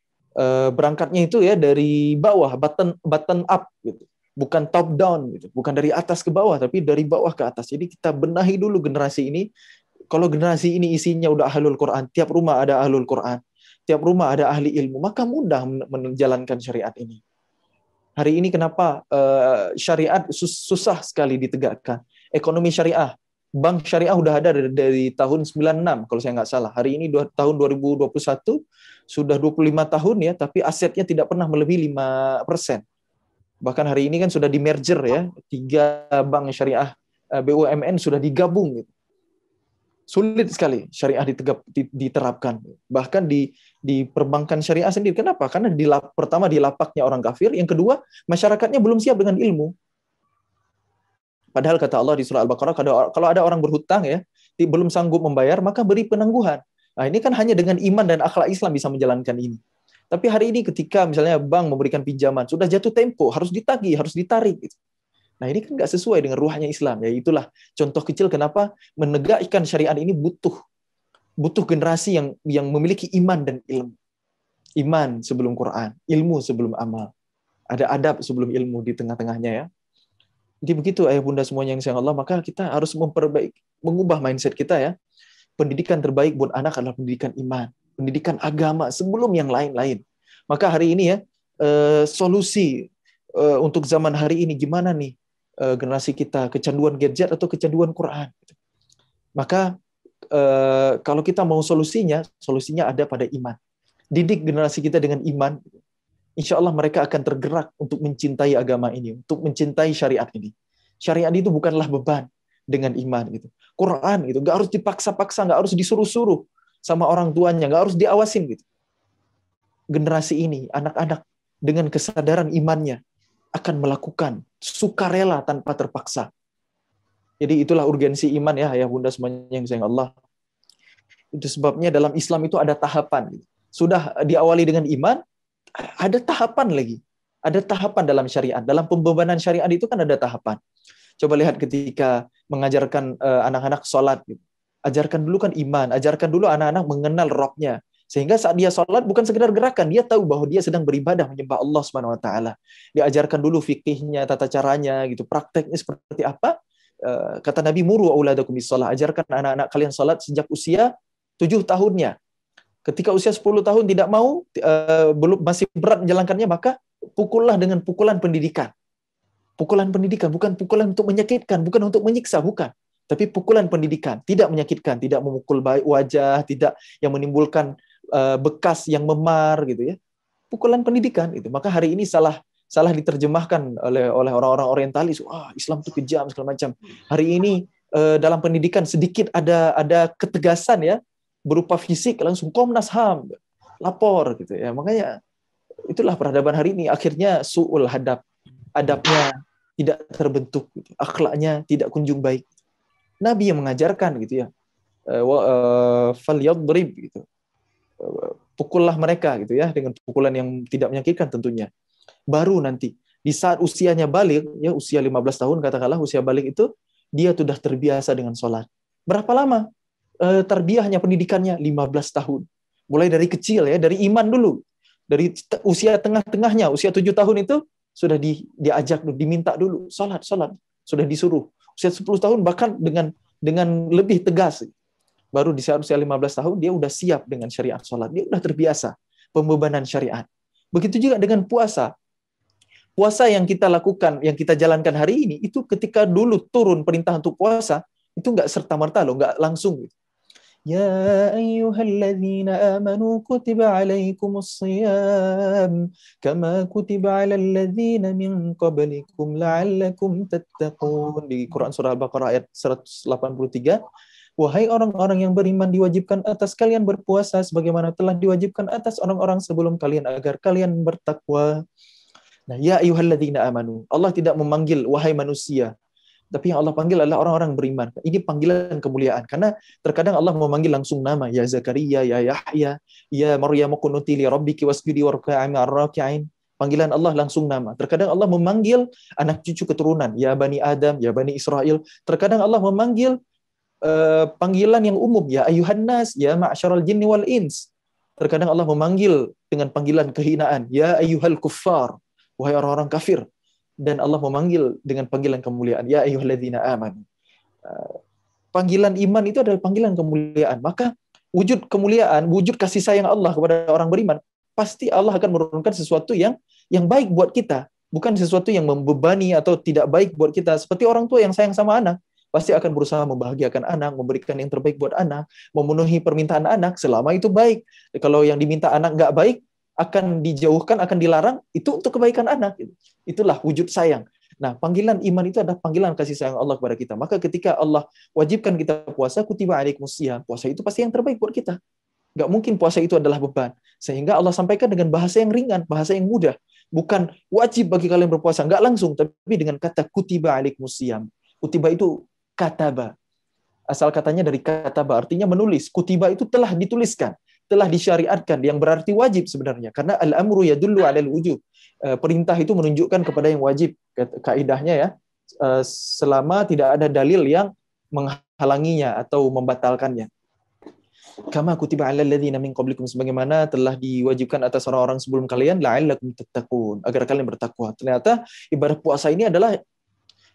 berangkatnya itu ya dari bawah, button up gitu. Bukan top down gitu. Bukan dari atas ke bawah, tapi dari bawah ke atas. Jadi kita benahi dulu generasi ini. Kalau generasi ini isinya udah ahlul Quran, tiap rumah ada ahlul Quran, tiap rumah ada ahli ilmu, maka mudah menjalankan syariat ini. Hari ini kenapa syariat susah sekali ditegakkan? Ekonomi syariah, bank syariah udah ada dari tahun 96 kalau saya nggak salah. Hari ini tahun 2021 sudah 25 tahun ya, tapi asetnya tidak pernah melebihi 5%. Bahkan hari ini kan sudah di merger ya, 3 bank syariah BUMN sudah digabung gitu. Sulit sekali syariah diterapkan. Bahkan di perbankan syariah sendiri. Kenapa? Karena pertama di lapaknya orang kafir, yang kedua masyarakatnya belum siap dengan ilmu. Padahal kata Allah di surah Al-Baqarah, kalau ada orang berhutang ya, belum sanggup membayar, maka beri penangguhan. Nah, ini kan hanya dengan iman dan akhlak Islam bisa menjalankan ini. Tapi hari ini ketika misalnya bank memberikan pinjaman, sudah jatuh tempo, harus ditagih, harus ditarik. Gitu. Nah, ini kan nggak sesuai dengan ruhnya Islam. Ya, itulah contoh kecil kenapa menegakkan syariat ini butuh generasi yang memiliki iman dan ilmu. Iman sebelum Quran, ilmu sebelum amal. Ada adab sebelum ilmu di tengah-tengahnya ya. Jadi begitu ayah bunda semuanya yang sayang Allah, maka kita harus mengubah mindset kita ya. Pendidikan terbaik buat anak adalah pendidikan iman, pendidikan agama sebelum yang lain-lain. Maka hari ini ya, solusi untuk zaman hari ini gimana nih generasi kita, kecanduan gadget atau kecanduan Quran. Maka kalau kita mau solusinya ada pada iman. Didik generasi kita dengan iman, insya Allah mereka akan tergerak untuk mencintai agama ini, untuk mencintai syariat ini. Syariat itu bukanlah beban dengan iman gitu. Quran gitu, nggak harus dipaksa-paksa, nggak harus disuruh-suruh sama orang tuanya, nggak harus diawasin gitu. Generasi ini, anak-anak dengan kesadaran imannya akan melakukan sukarela tanpa terpaksa. Jadi itulah urgensi iman ya, ayah bunda semuanya yang sayang Allah. Itu sebabnya dalam Islam itu ada tahapan. Sudah diawali dengan iman, ada tahapan lagi. Ada tahapan dalam syariat. Dalam pembebanan syariat itu kan ada tahapan. Coba lihat ketika mengajarkan anak-anak sholat. Ajarkan dulu kan iman. Ajarkan dulu anak-anak mengenal Rabb-nya. Sehingga saat dia sholat bukan sekedar gerakan. Dia tahu bahwa dia sedang beribadah menyembah Allah SWT. Diajarkan dulu fikihnya, tata caranya, gitu, prakteknya seperti apa. Kata Nabi, muru auladakum bis-shalah. Ajarkan anak-anak kalian sholat sejak usia 7 tahunnya. Ketika usia 10 tahun tidak mau, belum masih berat menjalankannya, maka pukullah dengan pukulan pendidikan. Pukulan pendidikan, bukan pukulan untuk menyakitkan, bukan untuk menyiksa, bukan. Tapi pukulan pendidikan, tidak menyakitkan, tidak memukul wajah, tidak yang menimbulkan bekas yang memar, gitu ya. Pukulan pendidikan, itu. Maka hari ini salah diterjemahkan oleh orang-orang orientalis. Wah, Islam itu kejam segala macam. Hari ini dalam pendidikan sedikit ada ketegasan ya. Berupa fisik langsung Komnas HAM lapor gitu ya. Makanya itulah peradaban hari ini, akhirnya su'ul adabnya tidak terbentuk gitu. Akhlaknya tidak kunjung baik. Nabi yang mengajarkan gitu ya. Falyadrib gitu. Pukullah mereka gitu ya dengan pukulan yang tidak menyakitkan tentunya. Baru nanti di saat usianya balik ya, usia 15 tahun katakanlah usia balik itu, dia sudah terbiasa dengan sholat. Berapa lama? tarbiyahnya, pendidikannya 15 tahun. Mulai dari kecil ya, dari iman dulu. Dari usia tengah-tengahnya, usia 7 tahun itu sudah diajak, diminta dulu salat, sudah disuruh. Usia 10 tahun bahkan dengan lebih tegas. Baru di usia 15 tahun dia udah siap dengan syariat salat. Dia udah terbiasa pembebanan syariat. Begitu juga dengan puasa. Puasa yang kita lakukan, yang kita jalankan hari ini, itu ketika dulu turun perintah untuk puasa, itu nggak serta-merta loh, nggak langsung. Ya ayyuhalladzina amanu kutiba alaikumus shiyam kama kutiba alal ladzina min qablikum la'allakum tattaqun. Di Quran surah Al-Baqarah ayat 183. Wahai orang-orang yang beriman, diwajibkan atas kalian berpuasa sebagaimana telah diwajibkan atas orang-orang sebelum kalian agar kalian bertakwa. Nah, ya ayyuhalladzina amanu. Allah tidak memanggil wahai manusia, tapi yang Allah panggil adalah orang-orang beriman. Ini panggilan kemuliaan. Karena terkadang Allah memanggil langsung nama. Ya Zakaria, ya Yahya, ya Maryam qunuti li rabbiki wasjudi warka'i ma'ar raki'in. Panggilan Allah langsung nama. Terkadang Allah memanggil anak cucu keturunan. Ya Bani Adam, ya Bani Israel. Terkadang Allah memanggil panggilan yang umum. Ya ayuhan nas, ya ma'syaral jinni wal ins. Terkadang Allah memanggil dengan panggilan kehinaan. Ya ayyuhal kuffar. Wahai orang-orang kafir. Dan Allah memanggil dengan panggilan kemuliaan. Ya ayyuhalladzina amanu. Panggilan iman itu adalah panggilan kemuliaan. Maka wujud kemuliaan, wujud kasih sayang Allah kepada orang beriman, pasti Allah akan menurunkan sesuatu yang baik buat kita. Bukan sesuatu yang membebani atau tidak baik buat kita. Seperti orang tua yang sayang sama anak, pasti akan berusaha membahagiakan anak, memberikan yang terbaik buat anak, memenuhi permintaan anak selama itu baik. Kalau yang diminta anak nggak baik, akan dijauhkan, akan dilarang, itu untuk kebaikan anak. Itulah wujud sayang. Nah, panggilan iman itu adalah panggilan kasih sayang Allah kepada kita. Maka ketika Allah wajibkan kita puasa, kutiba alaikumus syiyam, puasa itu pasti yang terbaik buat kita. Nggak mungkin puasa itu adalah beban. Sehingga Allah sampaikan dengan bahasa yang ringan, bahasa yang mudah. Bukan wajib bagi kalian berpuasa, nggak langsung, tapi dengan kata kutiba alaikumus syiyam. Kutiba itu kataba. Asal katanya dari kataba, artinya menulis. Kutiba itu telah dituliskan, telah disyariatkan, yang berarti wajib sebenarnya. Karena al-amru yadullu 'alal wujub. Perintah itu menunjukkan kepada yang wajib. Kaidahnya ya, selama tidak ada dalil yang menghalanginya atau membatalkannya. Kama kutiba 'alal ladzina min qablikum, sebagaimana telah diwajibkan atas orang-orang sebelum kalian, la'allakum tattaqun, agar kalian bertakwa. Ternyata ibadah puasa ini adalah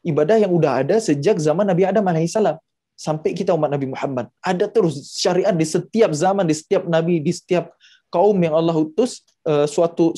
ibadah yang udah ada sejak zaman Nabi Adam alaihissalam. Sampai kita umat Nabi Muhammad. Ada terus syariat di setiap zaman, di setiap nabi, di setiap kaum yang Allah utus,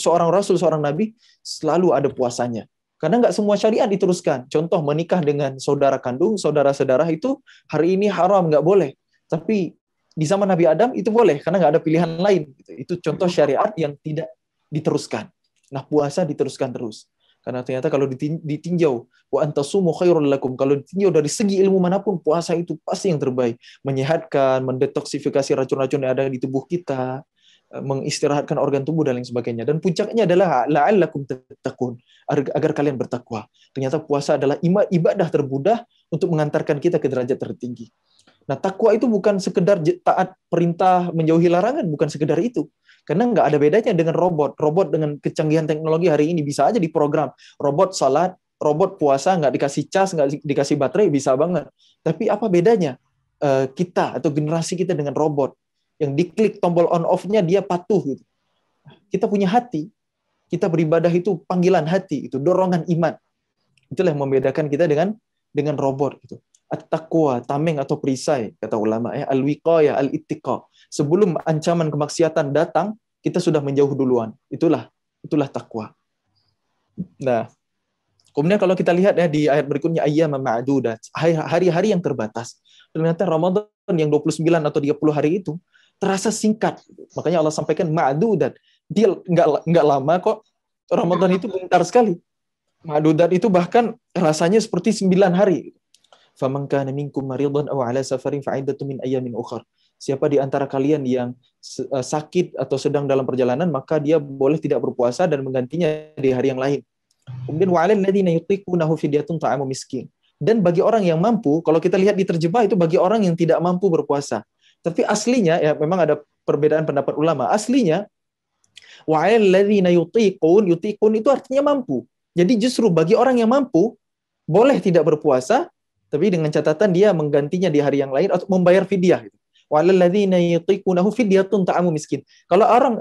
seorang rasul, seorang nabi, selalu ada puasanya. Karena nggak semua syariat diteruskan. Contoh menikah dengan saudara kandung, saudara-saudara itu hari ini haram, nggak boleh. Tapi di zaman Nabi Adam itu boleh, karena nggak ada pilihan lain. Itu contoh syariat yang tidak diteruskan. Nah, puasa diteruskan terus. Karena ternyata kalau ditinjau, wa antasumu khairul lakum, kalau ditinjau dari segi ilmu manapun, puasa itu pasti yang terbaik. Menyehatkan, mendetoksifikasi racun-racun yang ada di tubuh kita, mengistirahatkan organ tubuh dan lain sebagainya. Dan puncaknya adalah la'allakum tattaqun, agar kalian bertakwa. Ternyata puasa adalah ibadah termudah untuk mengantarkan kita ke derajat tertinggi. Nah, takwa itu bukan sekedar taat perintah, menjauhi larangan, bukan sekedar itu. Karena nggak ada bedanya dengan robot. Robot dengan kecanggihan teknologi hari ini bisa aja diprogram. Robot salat, robot puasa, nggak dikasih cas, nggak dikasih baterai, bisa banget. Tapi apa bedanya kita atau generasi kita dengan robot? Yang diklik tombol on off-nya dia patuh gitu. Kita punya hati. Kita beribadah itu panggilan hati, itu dorongan iman. Itulah yang membedakan kita dengan robot gitu. At-taqwa, tameng atau perisai, kata ulama ya, al-wiqayah, al-ittiqa. Sebelum ancaman kemaksiatan datang, kita sudah menjauh duluan. Itulah takwa. Nah, kemudian kalau kita lihat ya di ayat berikutnya, ayyam ma'dudat, hari-hari yang terbatas. Ternyata Ramadan yang 29 atau 30 hari itu terasa singkat. Makanya Allah sampaikan ma'dudat. Dia enggak lama kok. Ramadan itu bentar sekali. Ma'dudat itu bahkan rasanya seperti 9 hari. Faman kana minkum maridan aw ala safarin fa'iddatun min ayyamin ukhra. Siapa di antara kalian yang sakit atau sedang dalam perjalanan, maka dia boleh tidak berpuasa dan menggantinya di hari yang lain. Kemudian wa 'alal ladzina yutiqunahu fidyatun ta'amu miskin. Dan bagi orang yang mampu, kalau kita lihat di terjemah itu bagi orang yang tidak mampu berpuasa. Tapi aslinya ya memang ada perbedaan pendapat ulama. Aslinya wa 'alal ladzina yutiqun itu artinya mampu. Jadi justru bagi orang yang mampu boleh tidak berpuasa, tapi dengan catatan dia menggantinya di hari yang lain atau membayar fidyah. Wa 'alal ladzina yutiqunahu fidyatun ta'amu miskin. Kalau orang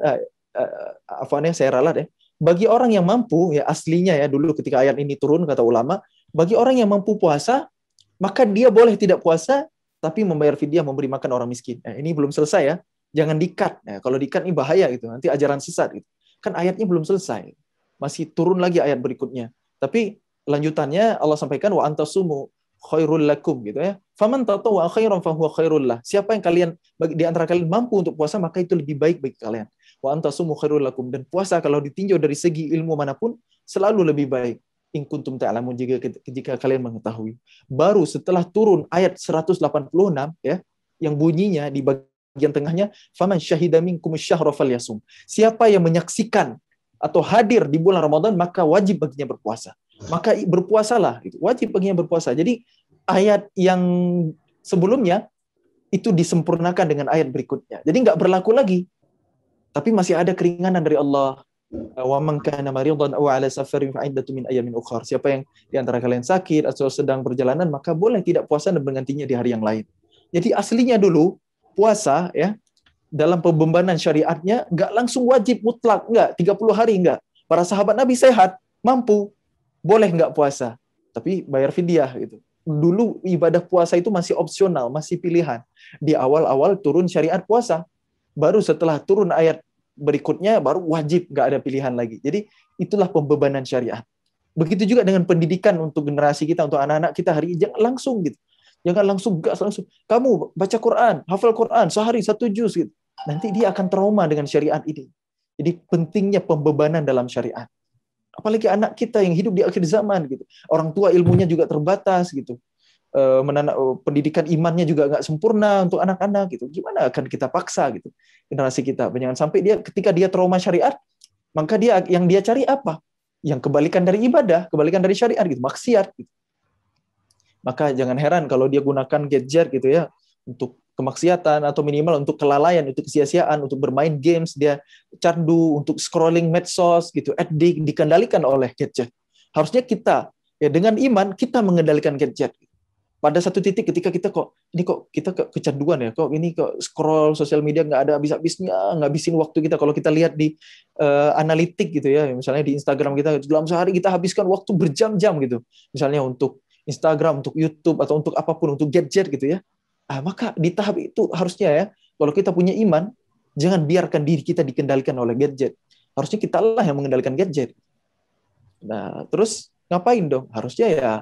saya ralat ya. Bagi orang yang mampu, ya aslinya ya dulu ketika ayat ini turun kata ulama, bagi orang yang mampu puasa, maka dia boleh tidak puasa tapi membayar fidyah memberi makan orang miskin. Ini belum selesai ya. Jangan di-cut. Kalau di-cut ini bahaya gitu. Nanti ajaran sesat gitu. Kan ayatnya belum selesai. Masih turun lagi ayat berikutnya. Tapi lanjutannya Allah sampaikan wa antasumu khairul lakum gitu ya. Faman tatawwa khairan fahuwa khairul lah. Siapa yang kalian di antara kalian mampu untuk puasa maka itu lebih baik bagi kalian. Wa antasumu khairul lakum, dan puasa kalau ditinjau dari segi ilmu manapun selalu lebih baik. In kuntum ta'lamun, jika kalian mengetahui. Baru setelah turun ayat 186 ya, yang bunyinya di bagian tengahnya faman syahida minkum syahra falyasum. Siapa yang menyaksikan atau hadir di bulan Ramadan maka wajib baginya berpuasa. Maka berpuasalah, itu wajib baginya berpuasa. Jadi ayat yang sebelumnya itu disempurnakan dengan ayat berikutnya. Jadi nggak berlaku lagi. Tapi masih ada keringanan dari Allah. Wa man kana maridan aw ala safarin fa iddatu min ayyamin ukhra. Siapa yang di antara kalian sakit atau sedang perjalanan maka boleh tidak puasa dan menggantinya di hari yang lain. Jadi aslinya dulu puasa ya dalam pembebanan syariatnya nggak langsung wajib mutlak, nggak 30 hari nggak. Para sahabat Nabi sehat, mampu, boleh nggak puasa, tapi bayar fidyah gitu. Dulu ibadah puasa itu masih opsional, masih pilihan. Di awal-awal turun syariat puasa. Baru setelah turun ayat berikutnya baru wajib, nggak ada pilihan lagi. Jadi itulah pembebanan syariat. Begitu juga dengan pendidikan untuk generasi kita, untuk anak-anak kita hari ini, jangan langsung gitu. Jangan langsung gas langsung. Kamu baca Quran, hafal Quran sehari 1 juz gitu. Nanti dia akan trauma dengan syariat ini. Jadi pentingnya pembebanan dalam syariat. Apalagi anak kita yang hidup di akhir zaman gitu. Orang tua ilmunya juga terbatas gitu. Pendidikan imannya juga nggak sempurna untuk anak-anak gitu. Gimana akan kita paksa gitu generasi kita? Jangan sampai dia ketika dia trauma syariat, maka dia yang dia cari apa? Yang kebalikan dari ibadah, kebalikan dari syariat gitu, maksiat gitu. Maka jangan heran kalau dia gunakan gadget gitu ya untuk kemaksiatan atau minimal untuk kelalaian, untuk kesia-siaan, untuk bermain games, dia candu untuk scrolling medsos gitu, dikendalikan oleh gadget. Harusnya kita ya dengan iman kita mengendalikan gadget. Pada satu titik ketika kita kita kecanduan ya, ini scroll sosial media nggak ada habis-habisnya, ngabisin waktu kita. Kalau kita lihat di analitik gitu ya, misalnya di Instagram kita dalam sehari kita habiskan waktu berjam-jam gitu, misalnya untuk Instagram, untuk YouTube atau untuk apapun, untuk gadget gitu ya. Maka di tahap itu harusnya ya, kalau kita punya iman, jangan biarkan diri kita dikendalikan oleh gadget. Harusnya kita lah yang mengendalikan gadget. Nah, terus ngapain dong? Harusnya ya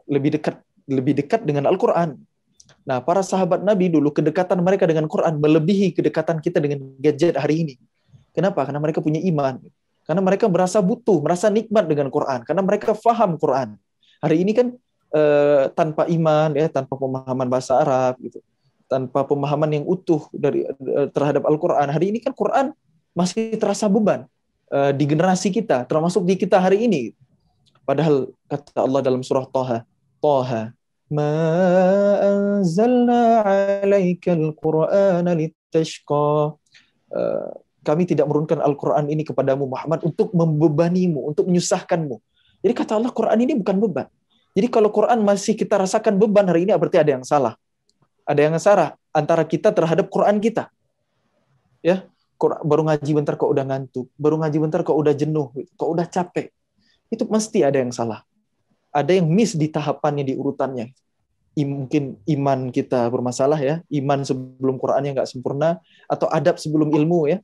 lebih dekat dengan Al-Quran. Nah, para sahabat Nabi dulu kedekatan mereka dengan Quran melebihi kedekatan kita dengan gadget hari ini. Kenapa? Karena mereka punya iman. Karena mereka merasa butuh, merasa nikmat dengan Quran. Karena mereka faham Quran. Hari ini kan tanpa iman, ya, tanpa pemahaman bahasa Arab, gitu, tanpa pemahaman yang utuh terhadap Al-Quran. Hari ini kan Quran masih terasa beban di generasi kita, termasuk di kita hari ini. Padahal kata Allah dalam surah Taha, ma anzalna 'alaikal Qur'ana litashqa. Kami tidak menurunkan Al-Quran ini kepadamu Muhammad untuk membebanimu, untuk menyusahkanmu. Jadi kata Allah, Quran ini bukan beban. Jadi kalau Quran masih kita rasakan beban hari ini, berarti ada yang salah. Ada yang salah antara kita terhadap Quran kita. Ya, baru ngaji bentar kok udah ngantuk, baru ngaji bentar kok udah jenuh, kok udah capek. Itu mesti ada yang salah. Ada yang miss di tahapannya, di urutannya. Mungkin iman kita bermasalah ya, iman sebelum Qurannya nggak sempurna, atau adab sebelum ilmu ya.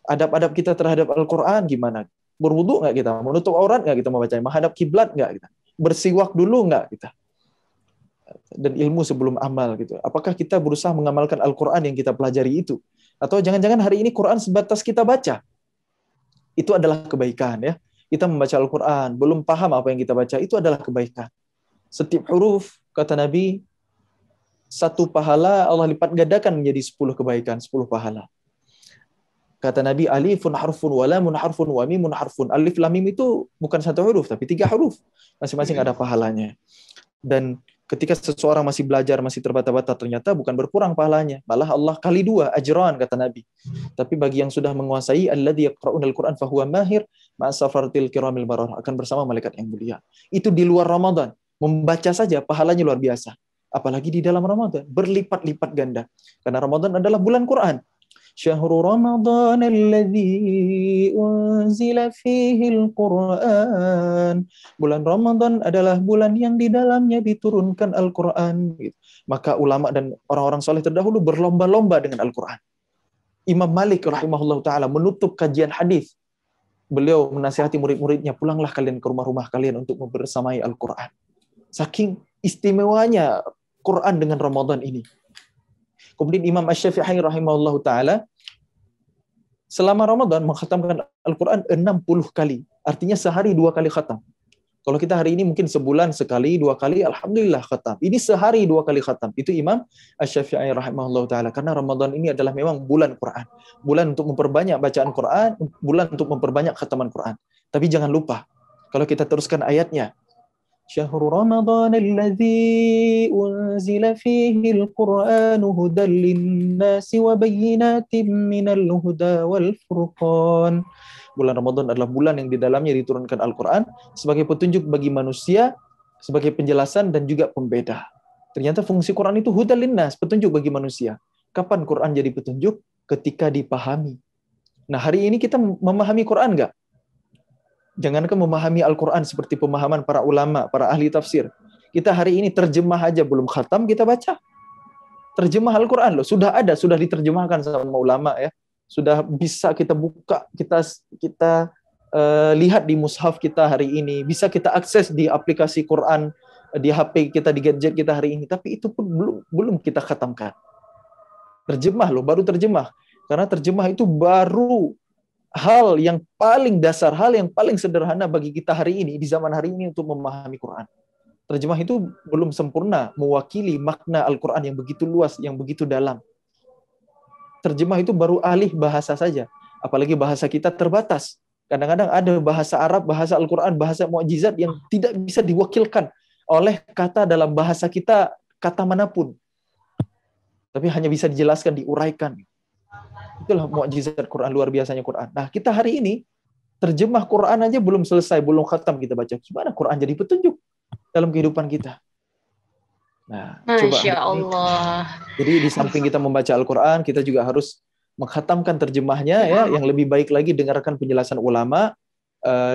Adab-adab kita terhadap Al-Quran gimana? Berwudu nggak kita? Menutup aurat nggak kita membacanya? Menghadap kiblat nggak kita? Bersiwak dulu nggak kita? Dan ilmu sebelum amal gitu. Apakah kita berusaha mengamalkan Al-Quran yang kita pelajari itu? Atau jangan-jangan hari ini Quran sebatas kita baca? Itu adalah kebaikan ya. Kita membaca Al-Quran, belum paham apa yang kita baca, itu adalah kebaikan. Setiap huruf, kata Nabi, 1 pahala Allah lipat gandakan menjadi 10 kebaikan, 10 pahala. Kata Nabi, alifun harfun, wa lamun harfun, wa mimun harfun. Alif lam mim itu bukan 1 huruf, tapi 3 huruf. Masing-masing ada pahalanya. Dan ketika seseorang masih belajar, masih terbata-bata, ternyata bukan berkurang pahalanya. Malah Allah kali 2 ajran, kata Nabi. Tapi bagi yang sudah menguasai, alladzi yaqra'unal Qur'an fahuwa mahir ma'asafaratil kiramil bararah, akan bersama malaikat yang mulia. Itu di luar Ramadan. Membaca saja pahalanya luar biasa. Apalagi di dalam Ramadan, berlipat-lipat ganda. Karena Ramadan adalah bulan Quran. Syahrul Ramadan alladzi unzila fihil Quran. Bulan Ramadan adalah bulan yang di dalamnya diturunkan Al-Quran. Maka ulama dan orang-orang soleh terdahulu berlomba-lomba dengan Al-Quran. Imam Malik rahimahullah ta'ala menutup kajian hadis. Beliau menasihati murid-muridnya, pulanglah kalian ke rumah-rumah kalian untuk membersamai Al-Quran. Saking istimewanya Quran dengan Ramadan ini. Kemudian Imam Asy-Syafi'i rahimahullahu taala selama Ramadan mengkhatamkan Al-Quran 60 kali. Artinya sehari 2 kali khatam. Kalau kita hari ini mungkin sebulan sekali, 2 kali, alhamdulillah khatam. Ini sehari 2 kali khatam. Itu Imam Asy-Syafi'i rahimahullahu taala, karena Ramadan ini adalah memang bulan Quran. Bulan untuk memperbanyak bacaan Quran, bulan untuk memperbanyak khataman Quran. Tapi jangan lupa, kalau kita teruskan ayatnya, Syahrul Ramadan alladzi unzila fihi al-Qur'anu hudan lin-nasi wa bayyinatin minal huda wal furqan. Bulan Ramadan adalah bulan yang di dalamnya diturunkan Al-Quran sebagai petunjuk bagi manusia, sebagai penjelasan dan juga pembeda. Ternyata fungsi Quran itu hudan lin-nas, petunjuk bagi manusia. Kapan Quran jadi petunjuk? Ketika dipahami. Nah, hari ini kita memahami Quran enggak? Jangankan memahami Al-Quran seperti pemahaman para ulama, para ahli tafsir. Kita hari ini terjemah aja belum khatam kita baca. Terjemah Al-Quran loh, sudah ada, sudah diterjemahkan sama ulama ya. Sudah bisa kita buka, kita lihat di mushaf kita hari ini. Bisa kita akses di aplikasi Quran, di HP kita, di gadget kita hari ini. Tapi itu pun belum kita khatamkan. Terjemah loh, baru terjemah. Karena terjemah itu baru hal yang paling dasar, hal yang paling sederhana bagi kita hari ini, di zaman hari ini untuk memahami Quran. Terjemah itu belum sempurna mewakili makna Al-Quran yang begitu luas, yang begitu dalam. Terjemah itu baru alih bahasa saja. Apalagi bahasa kita terbatas. Kadang-kadang ada bahasa Arab, bahasa Al-Quran, bahasa mukjizat yang tidak bisa diwakilkan oleh kata dalam bahasa kita, kata manapun. Tapi hanya bisa dijelaskan, diuraikan. Itulah mukjizat Quran, luar biasanya Quran. Nah, kita hari ini terjemah Quran aja belum selesai, belum khatam kita baca. Gimana Quran jadi petunjuk dalam kehidupan kita? Nah, Masya Allah. Jadi di samping kita membaca Al-Quran, kita juga harus menghatamkan terjemahnya ya. Yang lebih baik lagi dengarkan penjelasan ulama,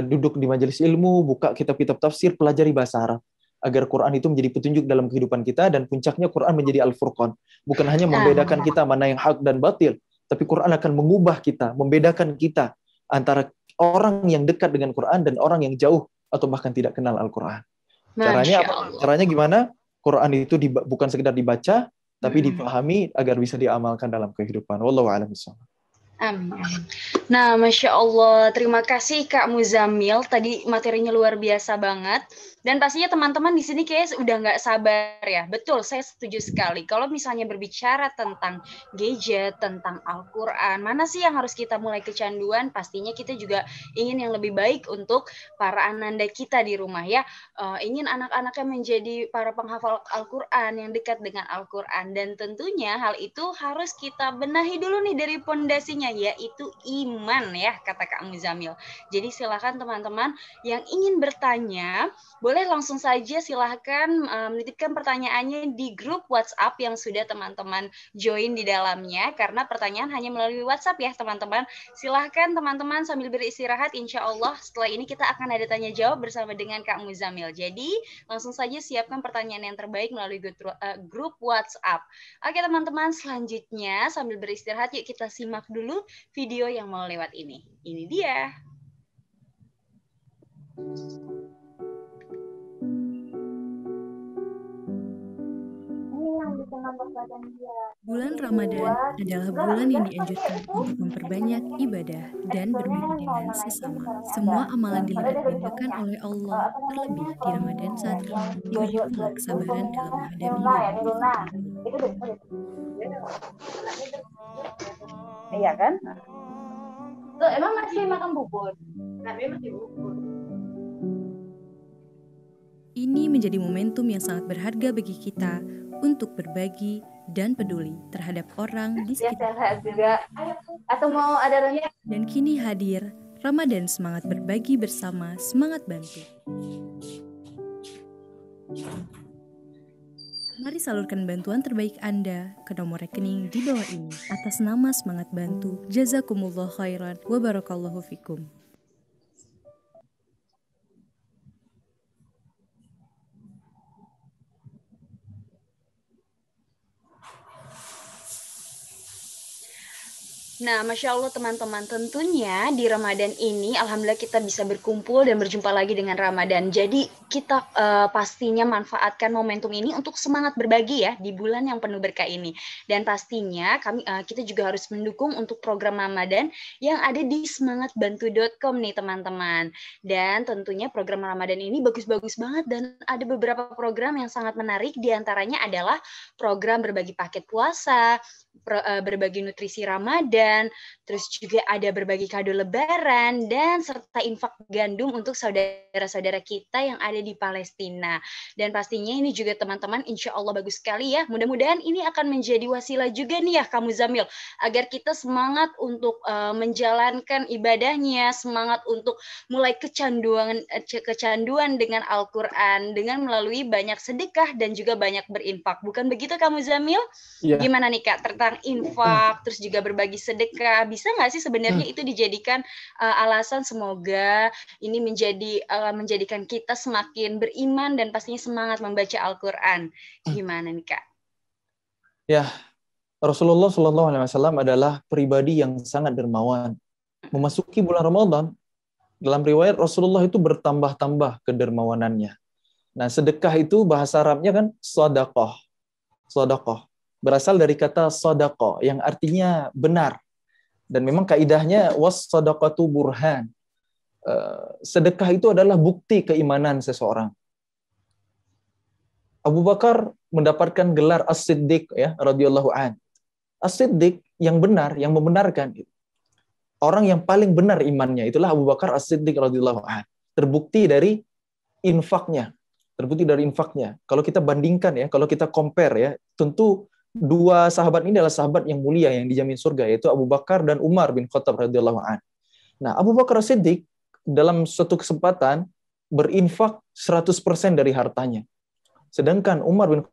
duduk di majelis ilmu, buka kitab-kitab tafsir, pelajari bahasa Arab. Agar Quran itu menjadi petunjuk dalam kehidupan kita, dan puncaknya Quran menjadi Al-Furqan. Bukan hanya membedakan kita mana yang hak dan batil, tapi Quran akan mengubah kita, membedakan kita antara orang yang dekat dengan Quran dan orang yang jauh atau bahkan tidak kenal Al-Quran. Caranya apa? Caranya gimana? Quran itu bukan sekedar dibaca, tapi dipahami agar bisa diamalkan dalam kehidupan. Wallahu a'lam bishawab. Amin. Nah, Masya Allah, terima kasih Kak Muzammil. Tadi materinya luar biasa banget. Dan pastinya teman-teman di sini kayaknya udah nggak sabar ya. Betul, saya setuju sekali. Kalau misalnya berbicara tentang gadget, tentang Al-Quran, mana sih yang harus kita mulai kecanduan? Pastinya kita juga ingin yang lebih baik untuk para ananda kita di rumah ya. Ingin anak-anaknya menjadi para penghafal Al-Quran, yang dekat dengan Al-Quran. Dan tentunya hal itu harus kita benahi dulu nih dari pondasinya, yaitu iman ya, kata Kak Muzammil. Jadi silakan teman-teman yang ingin bertanya, boleh langsung saja silahkan menitipkan pertanyaannya di grup WhatsApp yang sudah teman-teman join di dalamnya, karena pertanyaan hanya melalui WhatsApp ya teman-teman. Silahkan teman-teman sambil beristirahat, insya Allah setelah ini kita akan ada tanya jawab bersama dengan Kak Muzammil. Jadi langsung saja siapkan pertanyaan yang terbaik melalui grup WhatsApp. Oke teman-teman, selanjutnya sambil beristirahat yuk kita simak dulu video yang mau lewat ini. Ini dia. Bulan Ramadan adalah bulan yang dianjurkan untuk memperbanyak ibadah dan berbagi dengan sesama. Semua amalan dilipat gandakan oleh Allah, terlebih di Ramadan saat kita diberi pula kesabaran dalam menghadapi Iya kan? Tuh, emang masih makan bubur? Ini menjadi momentum yang sangat berharga bagi kita untuk berbagi dan peduli terhadap orang di sekitar. Sehat juga. Atau mau ada ranya? Dan kini hadir Ramadan Semangat Berbagi Bersama, Semangat Bantu. Mari salurkan bantuan terbaik Anda ke nomor rekening di bawah ini atas nama Semangat Bantu. Jazakumullah khairan wa barakallahu fikum. Nah, Masya Allah teman-teman, tentunya di Ramadan ini Alhamdulillah kita bisa berkumpul dan berjumpa lagi dengan Ramadan. Jadi kita pastinya manfaatkan momentum ini untuk semangat berbagi ya di bulan yang penuh berkah ini. Dan pastinya kita juga harus mendukung untuk program Ramadan yang ada di semangatbantu.com nih teman-teman. Dan tentunya program Ramadan ini bagus-bagus banget dan ada beberapa program yang sangat menarik. Di antaranya adalah program berbagi paket puasa, berbagi nutrisi Ramadan, terus juga ada berbagi kado lebaran, dan serta infak gandum untuk saudara-saudara kita yang ada di Palestina. Dan pastinya ini juga teman-teman insya Allah bagus sekali ya. Mudah-mudahan ini akan menjadi wasilah juga nih ya Kak Muzamil, agar kita semangat untuk menjalankan ibadahnya, semangat untuk mulai kecanduan dengan Al-Quran, dengan melalui banyak sedekah dan juga banyak berinfak. Bukan begitu Kak Muzamil? Iya. Gimana nih Kak tentang infak, terus juga berbagi sedekah, bisa nggak sih sebenarnya itu dijadikan alasan semoga ini menjadikan kita semakin beriman dan pastinya semangat membaca Al-Quran? Gimana nih Kak? Ya, Rasulullah SAW adalah pribadi yang sangat dermawan. Memasuki bulan Ramadan, dalam riwayat Rasulullah itu bertambah-tambah kedermawanannya. Nah, sedekah itu bahasa Arabnya kan sadaqah. Sadaqah berasal dari kata sadaqah yang artinya benar. Dan memang kaidahnya was sadaqatu burhan. Sedekah itu adalah bukti keimanan seseorang. Abu Bakar mendapatkan gelar As-Siddiq ya radhiyallahu an. As-Siddiq yang benar, yang membenarkan. Orang yang paling benar imannya itulah Abu Bakar As-Siddiq radhiyallahu an. Terbukti dari infaknya. Kalau kita bandingkan ya, kalau kita compare ya, tentu dua sahabat ini adalah sahabat yang mulia yang dijamin surga, yaitu Abu Bakar dan Umar bin Khattab radhiyallahu an. Nah, Abu Bakar As-Siddiq dalam suatu kesempatan berinfak 100% dari hartanya. Sedangkan Umar bin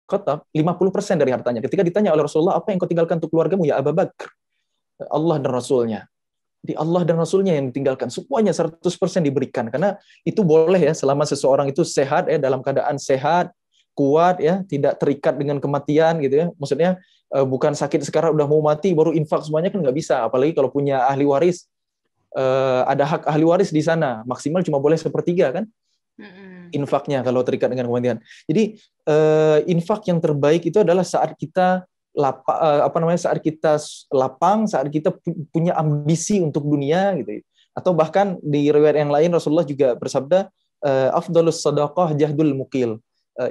Khattab 50% dari hartanya. Ketika ditanya oleh Rasulullah, apa yang kau tinggalkan untuk keluargamu ya Abu Bakar? Allah dan Rasulnya. Di Allah dan Rasulnya yang ditinggalkan. Semuanya 100% diberikan. Karena itu boleh ya, selama seseorang itu sehat ya, dalam keadaan sehat, kuat ya, tidak terikat dengan kematian gitu ya. Maksudnya bukan sakit sekarang udah mau mati baru infak semuanya kan nggak bisa. Apalagi kalau punya ahli waris, ada hak ahli waris di sana, maksimal cuma boleh 1/3 kan infaknya kalau terikat dengan kematian. Jadi infak yang terbaik itu adalah saat kita saat kita lapang, saat kita punya ambisi untuk dunia gitu. Atau bahkan di riwayat yang lain Rasulullah juga bersabda, afdhalus shadaqah jahdul muqil.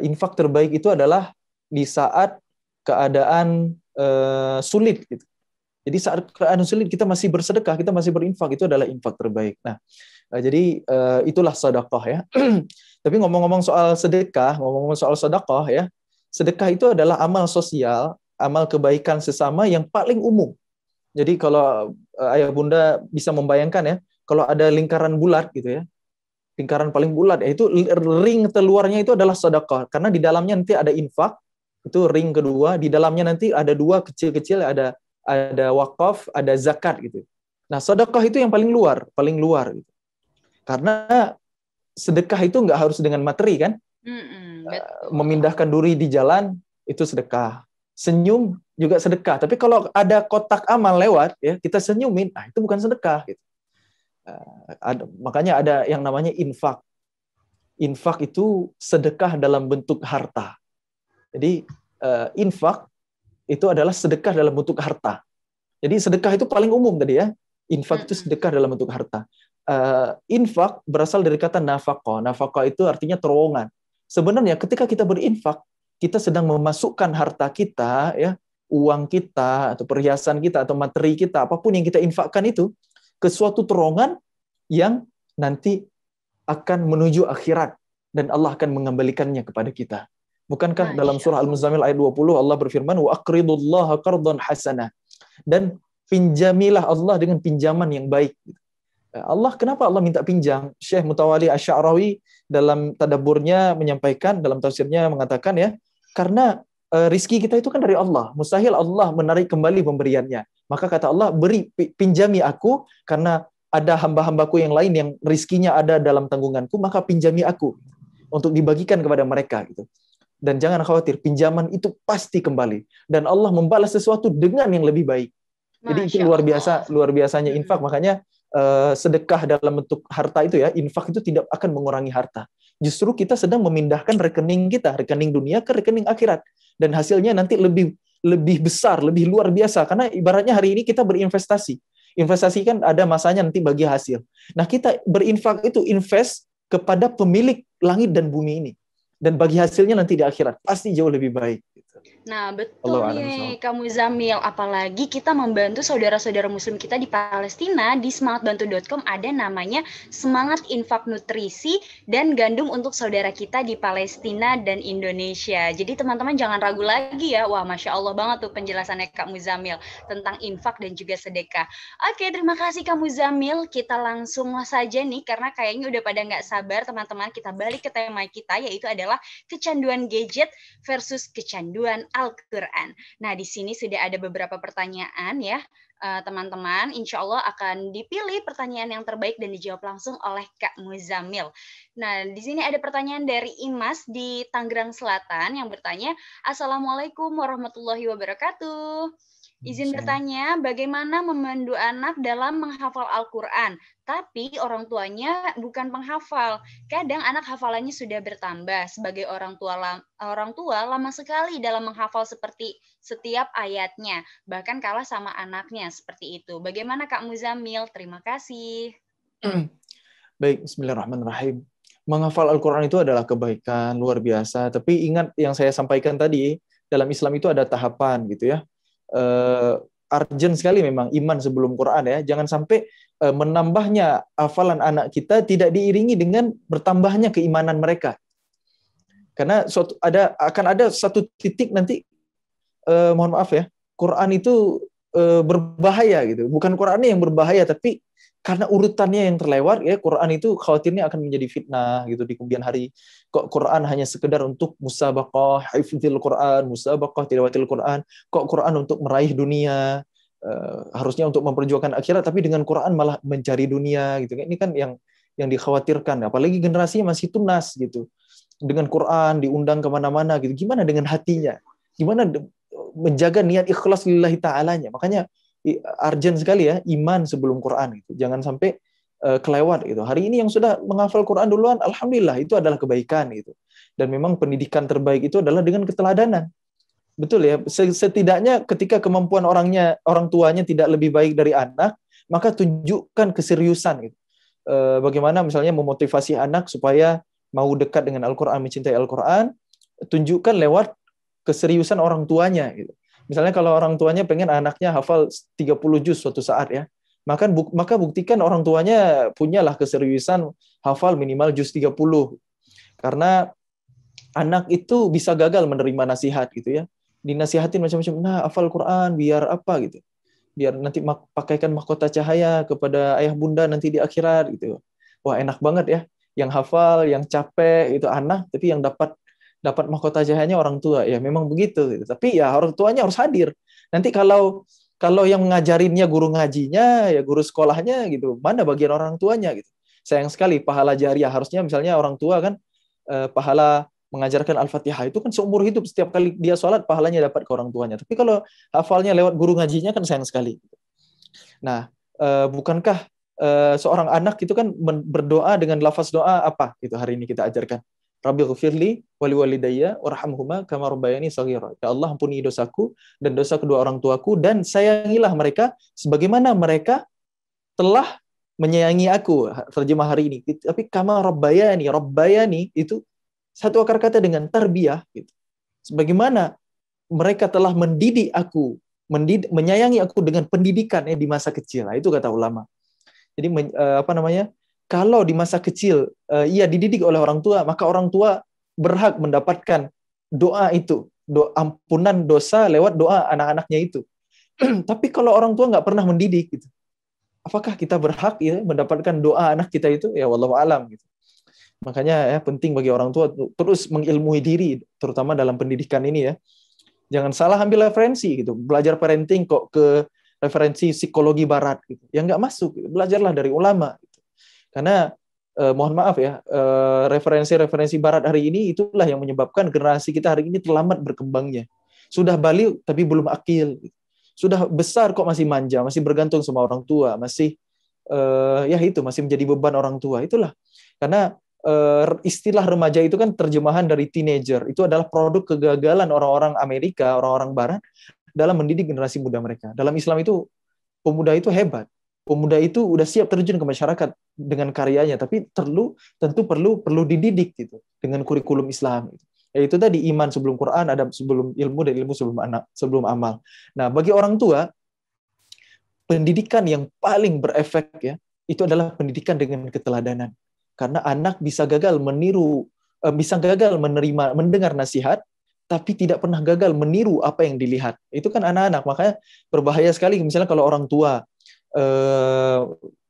Infak terbaik itu adalah di saat keadaan sulit gitu. Jadi saat keadaan sulit kita masih bersedekah, kita masih berinfak, itu adalah infak terbaik. Nah, jadi itulah sedekah ya. Tapi ngomong-ngomong soal sedekah, ngomong-ngomong soal sedekah ya, sedekah itu adalah amal sosial, amal kebaikan sesama yang paling umum. Jadi kalau ayah bunda bisa membayangkan ya, kalau ada lingkaran bulat gitu ya, lingkaran paling bulat, yaitu ring terluarnya itu adalah sedekah. Karena di dalamnya nanti ada infak, itu ring kedua, di dalamnya nanti ada dua kecil-kecil, ada wakaf, ada zakat gitu. Nah, sedekah itu yang paling luar gitu. Karena sedekah itu nggak harus dengan materi kan? Memindahkan duri di jalan itu sedekah. Senyum juga sedekah. Tapi kalau ada kotak amal lewat, ya kita senyumin, itu bukan sedekah gitu. Makanya ada yang namanya infak. Infak itu sedekah dalam bentuk harta. Jadi infak itu adalah sedekah dalam bentuk harta. Jadi sedekah itu paling umum tadi ya. Infak itu sedekah dalam bentuk harta. Infak berasal dari kata nafaqah. Nafaqah itu artinya terowongan. Sebenarnya ketika kita berinfak, kita sedang memasukkan harta kita, ya, uang kita atau perhiasan kita atau materi kita, apapun yang kita infakkan itu ke suatu terowongan yang nanti akan menuju akhirat dan Allah akan mengembalikannya kepada kita. Bukankah dalam surah Al-Muzammil ayat 20 Allah berfirman wa aqridullaha qardan hasanah, dan pinjamilah Allah dengan pinjaman yang baik. Allah, kenapa Allah minta pinjam? Syekh Mutawali Asy-Sya'rawi dalam tadabburnya menyampaikan, dalam tafsirnya mengatakan ya, Karena rizki kita itu kan dari Allah. Mustahil Allah menarik kembali pemberiannya. Maka kata Allah, pinjami aku, karena ada hamba-hambaku yang lain yang rizkinya ada dalam tanggunganku, maka pinjami aku untuk dibagikan kepada mereka gitu. Dan jangan khawatir, pinjaman itu pasti kembali. Dan Allah membalas sesuatu dengan yang lebih baik. Jadi itu luar biasanya infak. Makanya sedekah dalam bentuk harta itu ya, infak itu tidak akan mengurangi harta. Justru kita sedang memindahkan rekening kita, rekening dunia ke rekening akhirat. Dan hasilnya nanti lebih besar, lebih luar biasa. Karena ibaratnya hari ini kita berinvestasi. Investasi kan ada masanya nanti bagi hasil. Nah, kita berinfak itu invest kepada pemilik langit dan bumi ini. Dan bagi hasilnya nanti di akhirat pasti jauh lebih baik. Nah, betul nih Kak Muzamil. Apalagi kita membantu saudara-saudara muslim kita di Palestina. Di semangatbantu.com ada namanya Semangat Infak Nutrisi dan Gandum untuk saudara kita di Palestina dan Indonesia. Jadi teman-teman jangan ragu lagi ya. Wah, Masya Allah banget tuh penjelasannya Kak Muzamil tentang infak dan juga sedekah. Oke, terima kasih Kak Muzamil. Kita langsung saja nih, karena kayaknya udah pada nggak sabar teman-teman. Kita balik ke tema kita, yaitu adalah kecanduan gadget versus kecanduan Al-Quran. Nah, di sini sudah ada beberapa pertanyaan ya, teman-teman. Insya Allah akan dipilih pertanyaan yang terbaik dan dijawab langsung oleh Kak Muzamil. Nah, di sini ada pertanyaan dari Imas di Tangerang Selatan yang bertanya, Assalamualaikum warahmatullahi wabarakatuh. Izin bertanya, bagaimana memandu anak dalam menghafal Al-Quran, tapi orang tuanya bukan penghafal. Kadang anak hafalannya sudah bertambah. Sebagai orang tua lama sekali dalam menghafal seperti setiap ayatnya, bahkan kalah sama anaknya seperti itu. Bagaimana Kak Muzamil? Terima kasih. Baik, bismillahirrahmanirrahim. Menghafal Al-Quran itu adalah kebaikan luar biasa. Tapi ingat yang saya sampaikan tadi, dalam Islam itu ada tahapan gitu ya. Urgent sekali memang iman sebelum Quran ya. Jangan sampai menambahnya hafalan anak kita tidak diiringi dengan bertambahnya keimanan mereka. Karena akan ada satu titik nanti, mohon maaf ya, Quran itu berbahaya gitu. Bukan Qurannya yang berbahaya, tapi karena urutannya yang terlewat ya, Quran itu khawatirnya akan menjadi fitnah gitu di kemudian hari. Kok Quran hanya sekedar untuk musabaqah hifdzil Quran, musabaqah tilawatil Quran, kok Quran untuk meraih dunia, harusnya untuk memperjuangkan akhirat, tapi dengan Quran malah mencari dunia gitu. Ini kan yang dikhawatirkan, apalagi generasinya masih tunas gitu. Dengan Quran diundang kemana-mana gitu, gimana dengan hatinya? Gimana menjaga niat ikhlas lillahi ta'alanya? Makanya urgent sekali ya, iman sebelum Quran gitu. Jangan sampai kelewat gitu. Hari ini yang sudah menghafal Quran duluan, alhamdulillah, itu adalah kebaikan gitu. Dan memang pendidikan terbaik itu adalah dengan keteladanan. Betul ya, setidaknya ketika kemampuan orang tuanya tidak lebih baik dari anak, maka tunjukkan keseriusan gitu. Bagaimana misalnya memotivasi anak supaya mau dekat dengan Al-Quran, mencintai Al-Quran, tunjukkan lewat keseriusan orang tuanya gitu. Misalnya kalau orang tuanya pengen anaknya hafal 30 juz suatu saat ya, maka buktikan orang tuanya punyalah keseriusan hafal minimal juz 30. Karena anak itu bisa gagal menerima nasihat gitu ya. Dinasihatin macam-macam, nah hafal Quran biar apa gitu. Biar nanti pakaikan mahkota cahaya kepada ayah bunda nanti di akhirat gitu. Wah, enak banget ya. Yang hafal, yang capek itu anak, tapi yang dapat mahkota cahayanya orang tua. Ya memang begitu gitu. Tapi ya orang tuanya harus hadir. Nanti kalau yang mengajarinnya guru ngajinya, ya guru sekolahnya gitu, mana bagian orang tuanya gitu. Sayang sekali pahala jariah. Harusnya misalnya orang tua kan pahala mengajarkan Al-Fatihah itu kan seumur hidup, setiap kali dia sholat pahalanya dapat ke orang tuanya. Tapi kalau hafalnya lewat guru ngajinya kan sayang sekali. Nah, bukankah seorang anak itu kan berdoa dengan lafaz doa apa? Itu hari ini kita ajarkan. Rabbighfirli wali walidayya warhamhuma kama rabbayani shaghira. Ya Allah, ampuni dosaku dan dosa kedua orang tuaku, dan sayangilah mereka sebagaimana mereka telah menyayangi aku. Terjemah hari ini. Tapi kama rabbayani itu satu akar kata dengan tarbiyah gitu. Sebagaimana mereka telah mendidik aku, menyayangi aku dengan pendidikan di masa kecil. Nah, itu kata ulama. Jadi kalau di masa kecil ia dididik oleh orang tua, maka orang tua berhak mendapatkan doa itu, ampunan dosa lewat doa anak-anaknya itu. Tapi kalau orang tua nggak pernah mendidik gitu, apakah kita berhak ya mendapatkan doa anak kita itu? Ya wallahu alam gitu. Makanya ya penting bagi orang tua terus mengilmui diri, terutama dalam pendidikan ini ya. Jangan salah ambil referensi gitu. Belajar parenting kok ke referensi psikologi barat gitu. Yang nggak masuk. Belajarlah dari ulama. Gitu. Karena mohon maaf ya, referensi-referensi barat hari ini itulah yang menyebabkan generasi kita hari ini terlambat berkembangnya. Sudah balik tapi belum akil. Gitu. Sudah besar kok masih manja, masih bergantung sama orang tua, masih ya itu masih menjadi beban orang tua. Itulah. Karena istilah remaja itu kan terjemahan dari teenager. Itu adalah produk kegagalan orang-orang Amerika, orang-orang Barat dalam mendidik generasi muda mereka. Dalam Islam itu pemuda itu hebat. Pemuda itu udah siap terjun ke masyarakat dengan karyanya, tapi tentu perlu dididik gitu dengan kurikulum Islam. Yaitu tadi iman sebelum Quran, adab sebelum ilmu, dan ilmu sebelum amal. Nah, bagi orang tua, pendidikan yang paling berefek ya itu adalah pendidikan dengan keteladanan. Karena anak bisa gagal mendengar nasihat, tapi tidak pernah gagal meniru apa yang dilihat. Itu kan anak-anak, makanya berbahaya sekali. Misalnya kalau orang tua,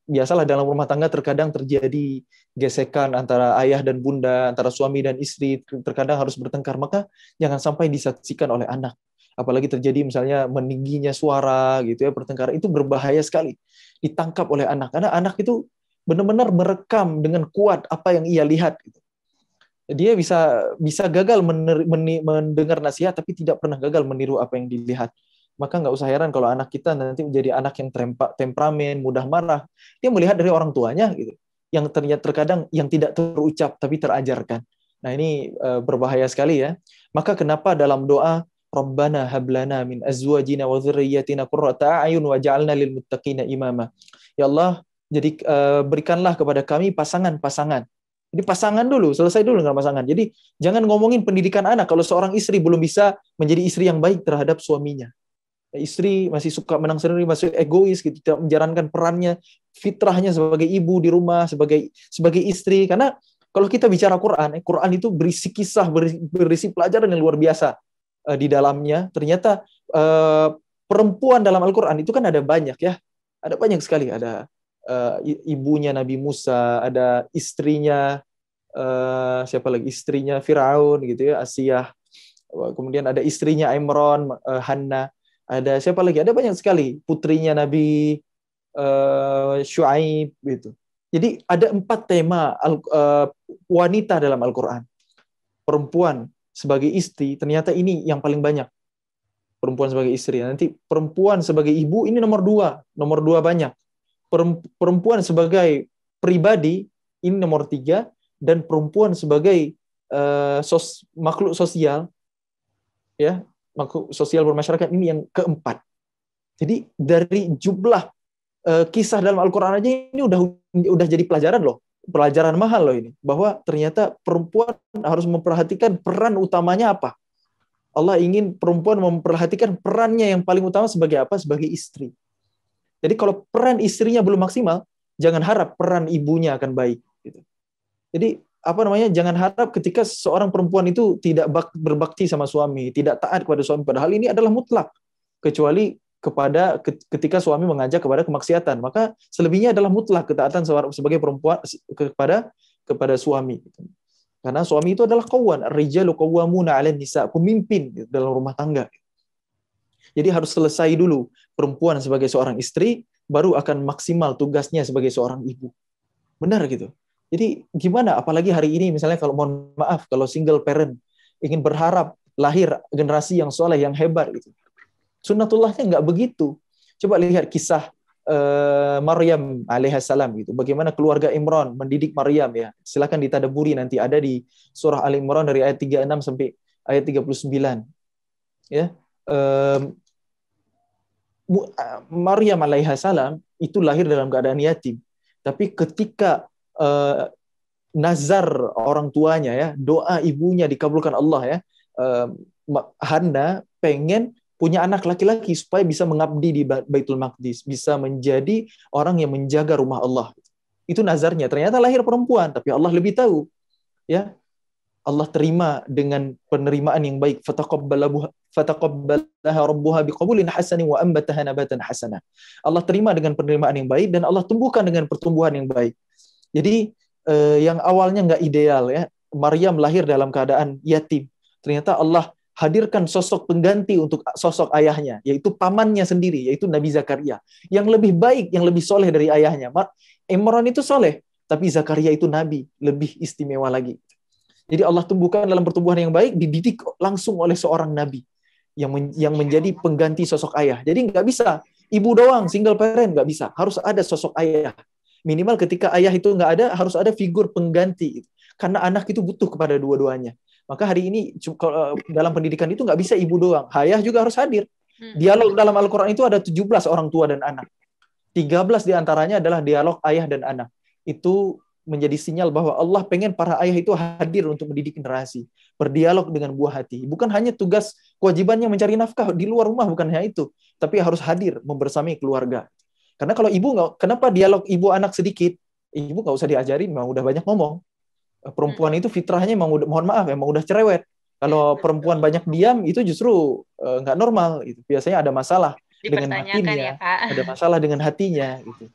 biasalah dalam rumah tangga terkadang terjadi gesekan antara ayah dan bunda, antara suami dan istri, terkadang harus bertengkar, maka jangan sampai disaksikan oleh anak. Apalagi terjadi misalnya meningginya suara gitu ya, pertengkaran, itu berbahaya sekali. Ditangkap oleh anak, karena anak itu benar-benar merekam dengan kuat apa yang ia lihat. Dia bisa gagal mendengar nasihat, tapi tidak pernah gagal meniru apa yang dilihat. Maka nggak usah heran kalau anak kita nanti menjadi anak yang temperamen, mudah marah. Dia melihat dari orang tuanya, gitu, yang ternyata terkadang yang tidak terucap tapi terajarkan. Nah ini berbahaya sekali ya. Maka kenapa dalam doa Rabbana hablana min azwajina wa dzurriyyatina qurrata a'yun waj'alna lil muttaqina imama. Ya Allah, jadi berikanlah kepada kami pasangan-pasangan. Jadi pasangan dulu, selesai dulu dengan pasangan. Jadi jangan ngomongin pendidikan anak kalau seorang istri belum bisa menjadi istri yang baik terhadap suaminya. Istri masih suka menang sendiri, masih egois gitu, tidak menjalankan perannya, fitrahnya sebagai ibu di rumah, sebagai istri. Karena kalau kita bicara Quran, Quran itu berisi kisah, berisi pelajaran yang luar biasa di dalamnya. Ternyata perempuan dalam Al-Quran itu kan ada banyak ya. Ada banyak sekali, ada ibunya Nabi Musa, ada istrinya siapa lagi, istrinya Firaun gitu ya, Asiyah. Kemudian ada istrinya Imran, Hanna. Ada siapa lagi? Ada banyak sekali, putrinya Nabi Syuaib gitu. Jadi ada 4 tema wanita dalam Al-Quran. Perempuan sebagai istri, ternyata ini yang paling banyak. Perempuan sebagai istri. Nanti perempuan sebagai ibu ini nomor 2 banyak. Perempuan sebagai pribadi ini nomor 3, dan perempuan sebagai makhluk sosial ya, makhluk sosial bermasyarakat ini yang keempat. Jadi dari jumlah kisah dalam Al-Quran aja ini udah jadi pelajaran loh, pelajaran mahal loh ini, bahwa ternyata perempuan harus memperhatikan peran utamanya apa. Allah ingin perempuan memperhatikan perannya yang paling utama sebagai apa? Sebagai istri. Jadi kalau peran istrinya belum maksimal, jangan harap peran ibunya akan baik. Gitu. Jadi jangan harap ketika seorang perempuan itu tidak berbakti sama suami, tidak taat kepada suami, padahal ini adalah mutlak, kecuali ketika suami mengajak kepada kemaksiatan, maka selebihnya adalah mutlak ketaatan sebagai perempuan kepada suami. Karena suami itu adalah qawwan, ar-rijalu qawwamuna 'alan nisa, pemimpin dalam rumah tangga. Jadi harus selesai dulu perempuan sebagai seorang istri, baru akan maksimal tugasnya sebagai seorang ibu. Benar gitu. Jadi gimana? Apalagi hari ini misalnya kalau mohon maaf, kalau single parent ingin berharap lahir generasi yang soleh, yang hebat gitu. Sunnatullahnya nggak begitu. Coba lihat kisah Maryam alaihissalam gitu. Bagaimana keluarga Imran mendidik Maryam ya. Silakan ditadaburi, nanti ada di surah Al Imran dari ayat 36 sampai ayat 39. Ya. Maryam alaihissalam itu lahir dalam keadaan yatim. Tapi ketika nazar orang tuanya ya, doa ibunya dikabulkan Allah ya. Hana pengen punya anak laki-laki supaya bisa mengabdi di Baitul Maqdis, bisa menjadi orang yang menjaga rumah Allah. Itu nazarnya. Ternyata lahir perempuan, tapi Allah lebih tahu. Ya. Allah terima dengan penerimaan yang baik. Fataqabbalaha rabbuha biqabulin hasanin wa ambataha nabatan hasana. Allah terima dengan penerimaan yang baik dan Allah tumbuhkan dengan pertumbuhan yang baik. Jadi yang awalnya nggak ideal ya. Maryam lahir dalam keadaan yatim. Ternyata Allah hadirkan sosok pengganti untuk sosok ayahnya, yaitu pamannya sendiri, yaitu Nabi Zakaria, yang lebih baik, yang lebih soleh dari ayahnya. Imran itu soleh, tapi Zakaria itu nabi, lebih istimewa lagi. Jadi Allah tumbuhkan dalam pertumbuhan yang baik, dididik langsung oleh seorang nabi yang menjadi pengganti sosok ayah. Jadi nggak bisa ibu doang, single parent, nggak bisa. Harus ada sosok ayah. Minimal ketika ayah itu nggak ada, harus ada figur pengganti. Karena anak itu butuh kepada dua-duanya. Maka hari ini dalam pendidikan itu nggak bisa ibu doang. Ayah juga harus hadir. Dialog dalam Al-Quran itu ada 17 orang tua dan anak. 13 diantaranya adalah dialog ayah dan anak. Itu menjadi sinyal bahwa Allah pengen para ayah itu hadir untuk mendidik generasi. Berdialog dengan buah hati. Bukan hanya tugas kewajibannya mencari nafkah di luar rumah, bukan hanya itu. Tapi harus hadir membersamai keluarga. Karena kalau ibu nggak, kenapa dialog ibu anak sedikit? Ibu nggak usah diajarin, memang udah banyak ngomong. Perempuan itu fitrahnya memang udah, mohon maaf, memang udah cerewet. Kalau perempuan banyak diam, itu justru nggak normal. Itu biasanya ada masalah dengan hatinya, ya, Kak. ada masalah dengan hatinya. Gitu.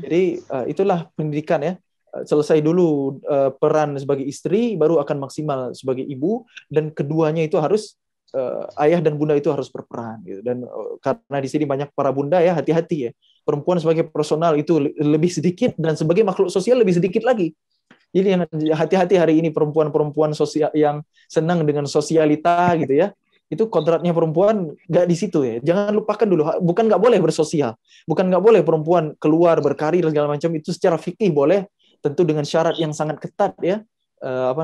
Jadi itulah pendidikan ya. Selesai dulu peran sebagai istri, baru akan maksimal sebagai ibu, dan keduanya itu harus ayah dan bunda itu harus berperan. Gitu. Dan karena di sini banyak para bunda ya, hati-hati ya. Perempuan sebagai personal itu lebih sedikit, dan sebagai makhluk sosial lebih sedikit lagi. Jadi hati-hati hari ini perempuan-perempuan sosial yang senang dengan sosialita gitu ya. Itu kodratnya perempuan nggak di situ ya. Jangan lupakan dulu, bukan nggak boleh bersosial, bukan nggak boleh perempuan keluar berkarir segala macam, itu secara fikih boleh, tentu dengan syarat yang sangat ketat ya.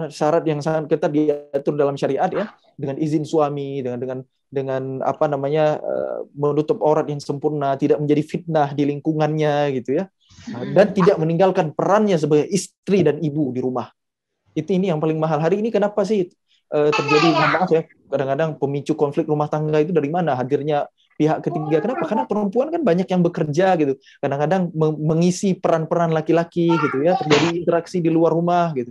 Syarat yang sangat ketat diatur dalam syariat ya, dengan izin suami, dengan apa namanya menutup aurat yang sempurna, tidak menjadi fitnah di lingkungannya gitu ya. Dan tidak meninggalkan perannya sebagai istri dan ibu di rumah. Ini yang paling mahal. Hari ini kenapa sih terjadi, maaf ya, kadang-kadang pemicu konflik rumah tangga itu dari mana? Hadirnya pihak ketiga. Kenapa? Karena perempuan kan banyak yang bekerja gitu. Kadang-kadang mengisi peran-peran laki-laki gitu ya, terjadi interaksi di luar rumah gitu.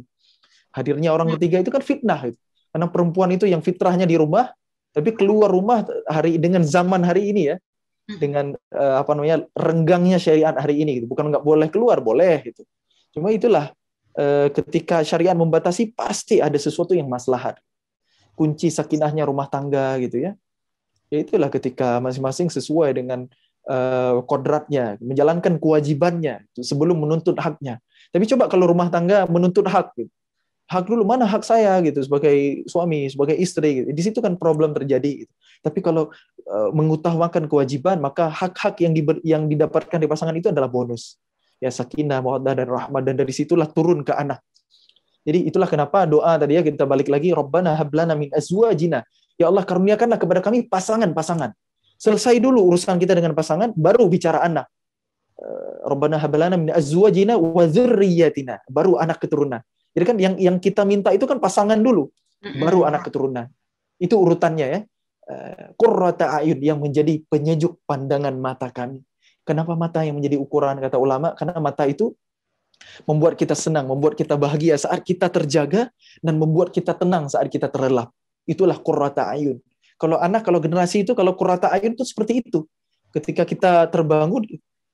Hadirnya orang ketiga itu kan fitnah gitu. Karena perempuan itu yang fitrahnya di rumah, tapi keluar rumah dengan zaman hari ini ya, dengan renggangnya syariat hari ini gitu. Bukan nggak boleh keluar, boleh gitu. Cuma itulah ketika syariat membatasi, pasti ada sesuatu yang maslahat. Kunci sakinahnya rumah tangga gitu ya. Ya itulah ketika masing-masing sesuai dengan kodratnya, menjalankan kewajibannya sebelum menuntut haknya. Tapi coba kalau rumah tangga menuntut hak gitu. Hak dulu, mana hak saya gitu sebagai suami, sebagai istri gitu. Di situ kan problem terjadi gitu. Tapi kalau mengutamakan kewajiban, maka hak-hak yang didapatkan di pasangan itu adalah bonus. Ya, sakinah, mawaddah dan rahmah, dan dari situlah turun ke anak. Jadi itulah kenapa doa tadi ya, kita balik lagi, Rabbana hablana min azwajina. Ya Allah, karuniakanlah kepada kami pasangan-pasangan. Selesai dulu urusan kita dengan pasangan, baru bicara anak. Rabbana hablana min azwajina wa dzurriyyatina, baru anak keturunan. Jadi kan yang kita minta itu kan pasangan dulu, baru anak keturunan. Itu urutannya ya. Qurrata ayun, yang menjadi penyejuk pandangan mata kami. Kenapa mata yang menjadi ukuran, kata ulama? Karena mata itu membuat kita senang, membuat kita bahagia saat kita terjaga, dan membuat kita tenang saat kita terlelap. Itulah qurrata ayun. Kalau generasi itu, kalau qurrata ayun itu seperti itu. Ketika kita terbangun,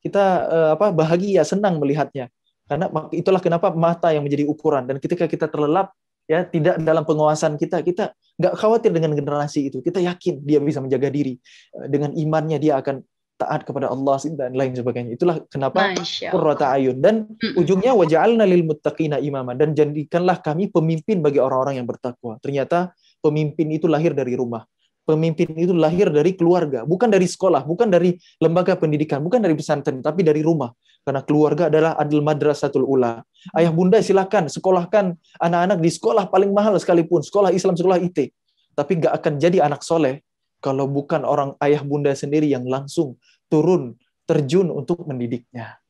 kita bahagia, senang melihatnya. Karena itulah kenapa mata yang menjadi ukuran. Dan ketika kita terlelap, ya tidak dalam pengawasan kita nggak khawatir dengan generasi itu. Kita yakin dia bisa menjaga diri. Dengan imannya dia akan taat kepada Allah dan lain sebagainya. Itulah kenapa qurrata ayun. Dan ujungnya waja'alna lil muttaqina imama, dan jadikanlah kami pemimpin bagi orang-orang yang bertakwa. Ternyata pemimpin itu lahir dari rumah. Pemimpin itu lahir dari keluarga, bukan dari sekolah, bukan dari lembaga pendidikan, bukan dari pesantren, tapi dari rumah. Karena keluarga adalah adil madrasatul ula. Ayah bunda silakan sekolahkan anak-anak di sekolah paling mahal sekalipun, sekolah Islam, sekolah IT. Tapi nggak akan jadi anak soleh kalau bukan orang ayah bunda sendiri yang langsung turun, terjun untuk mendidiknya.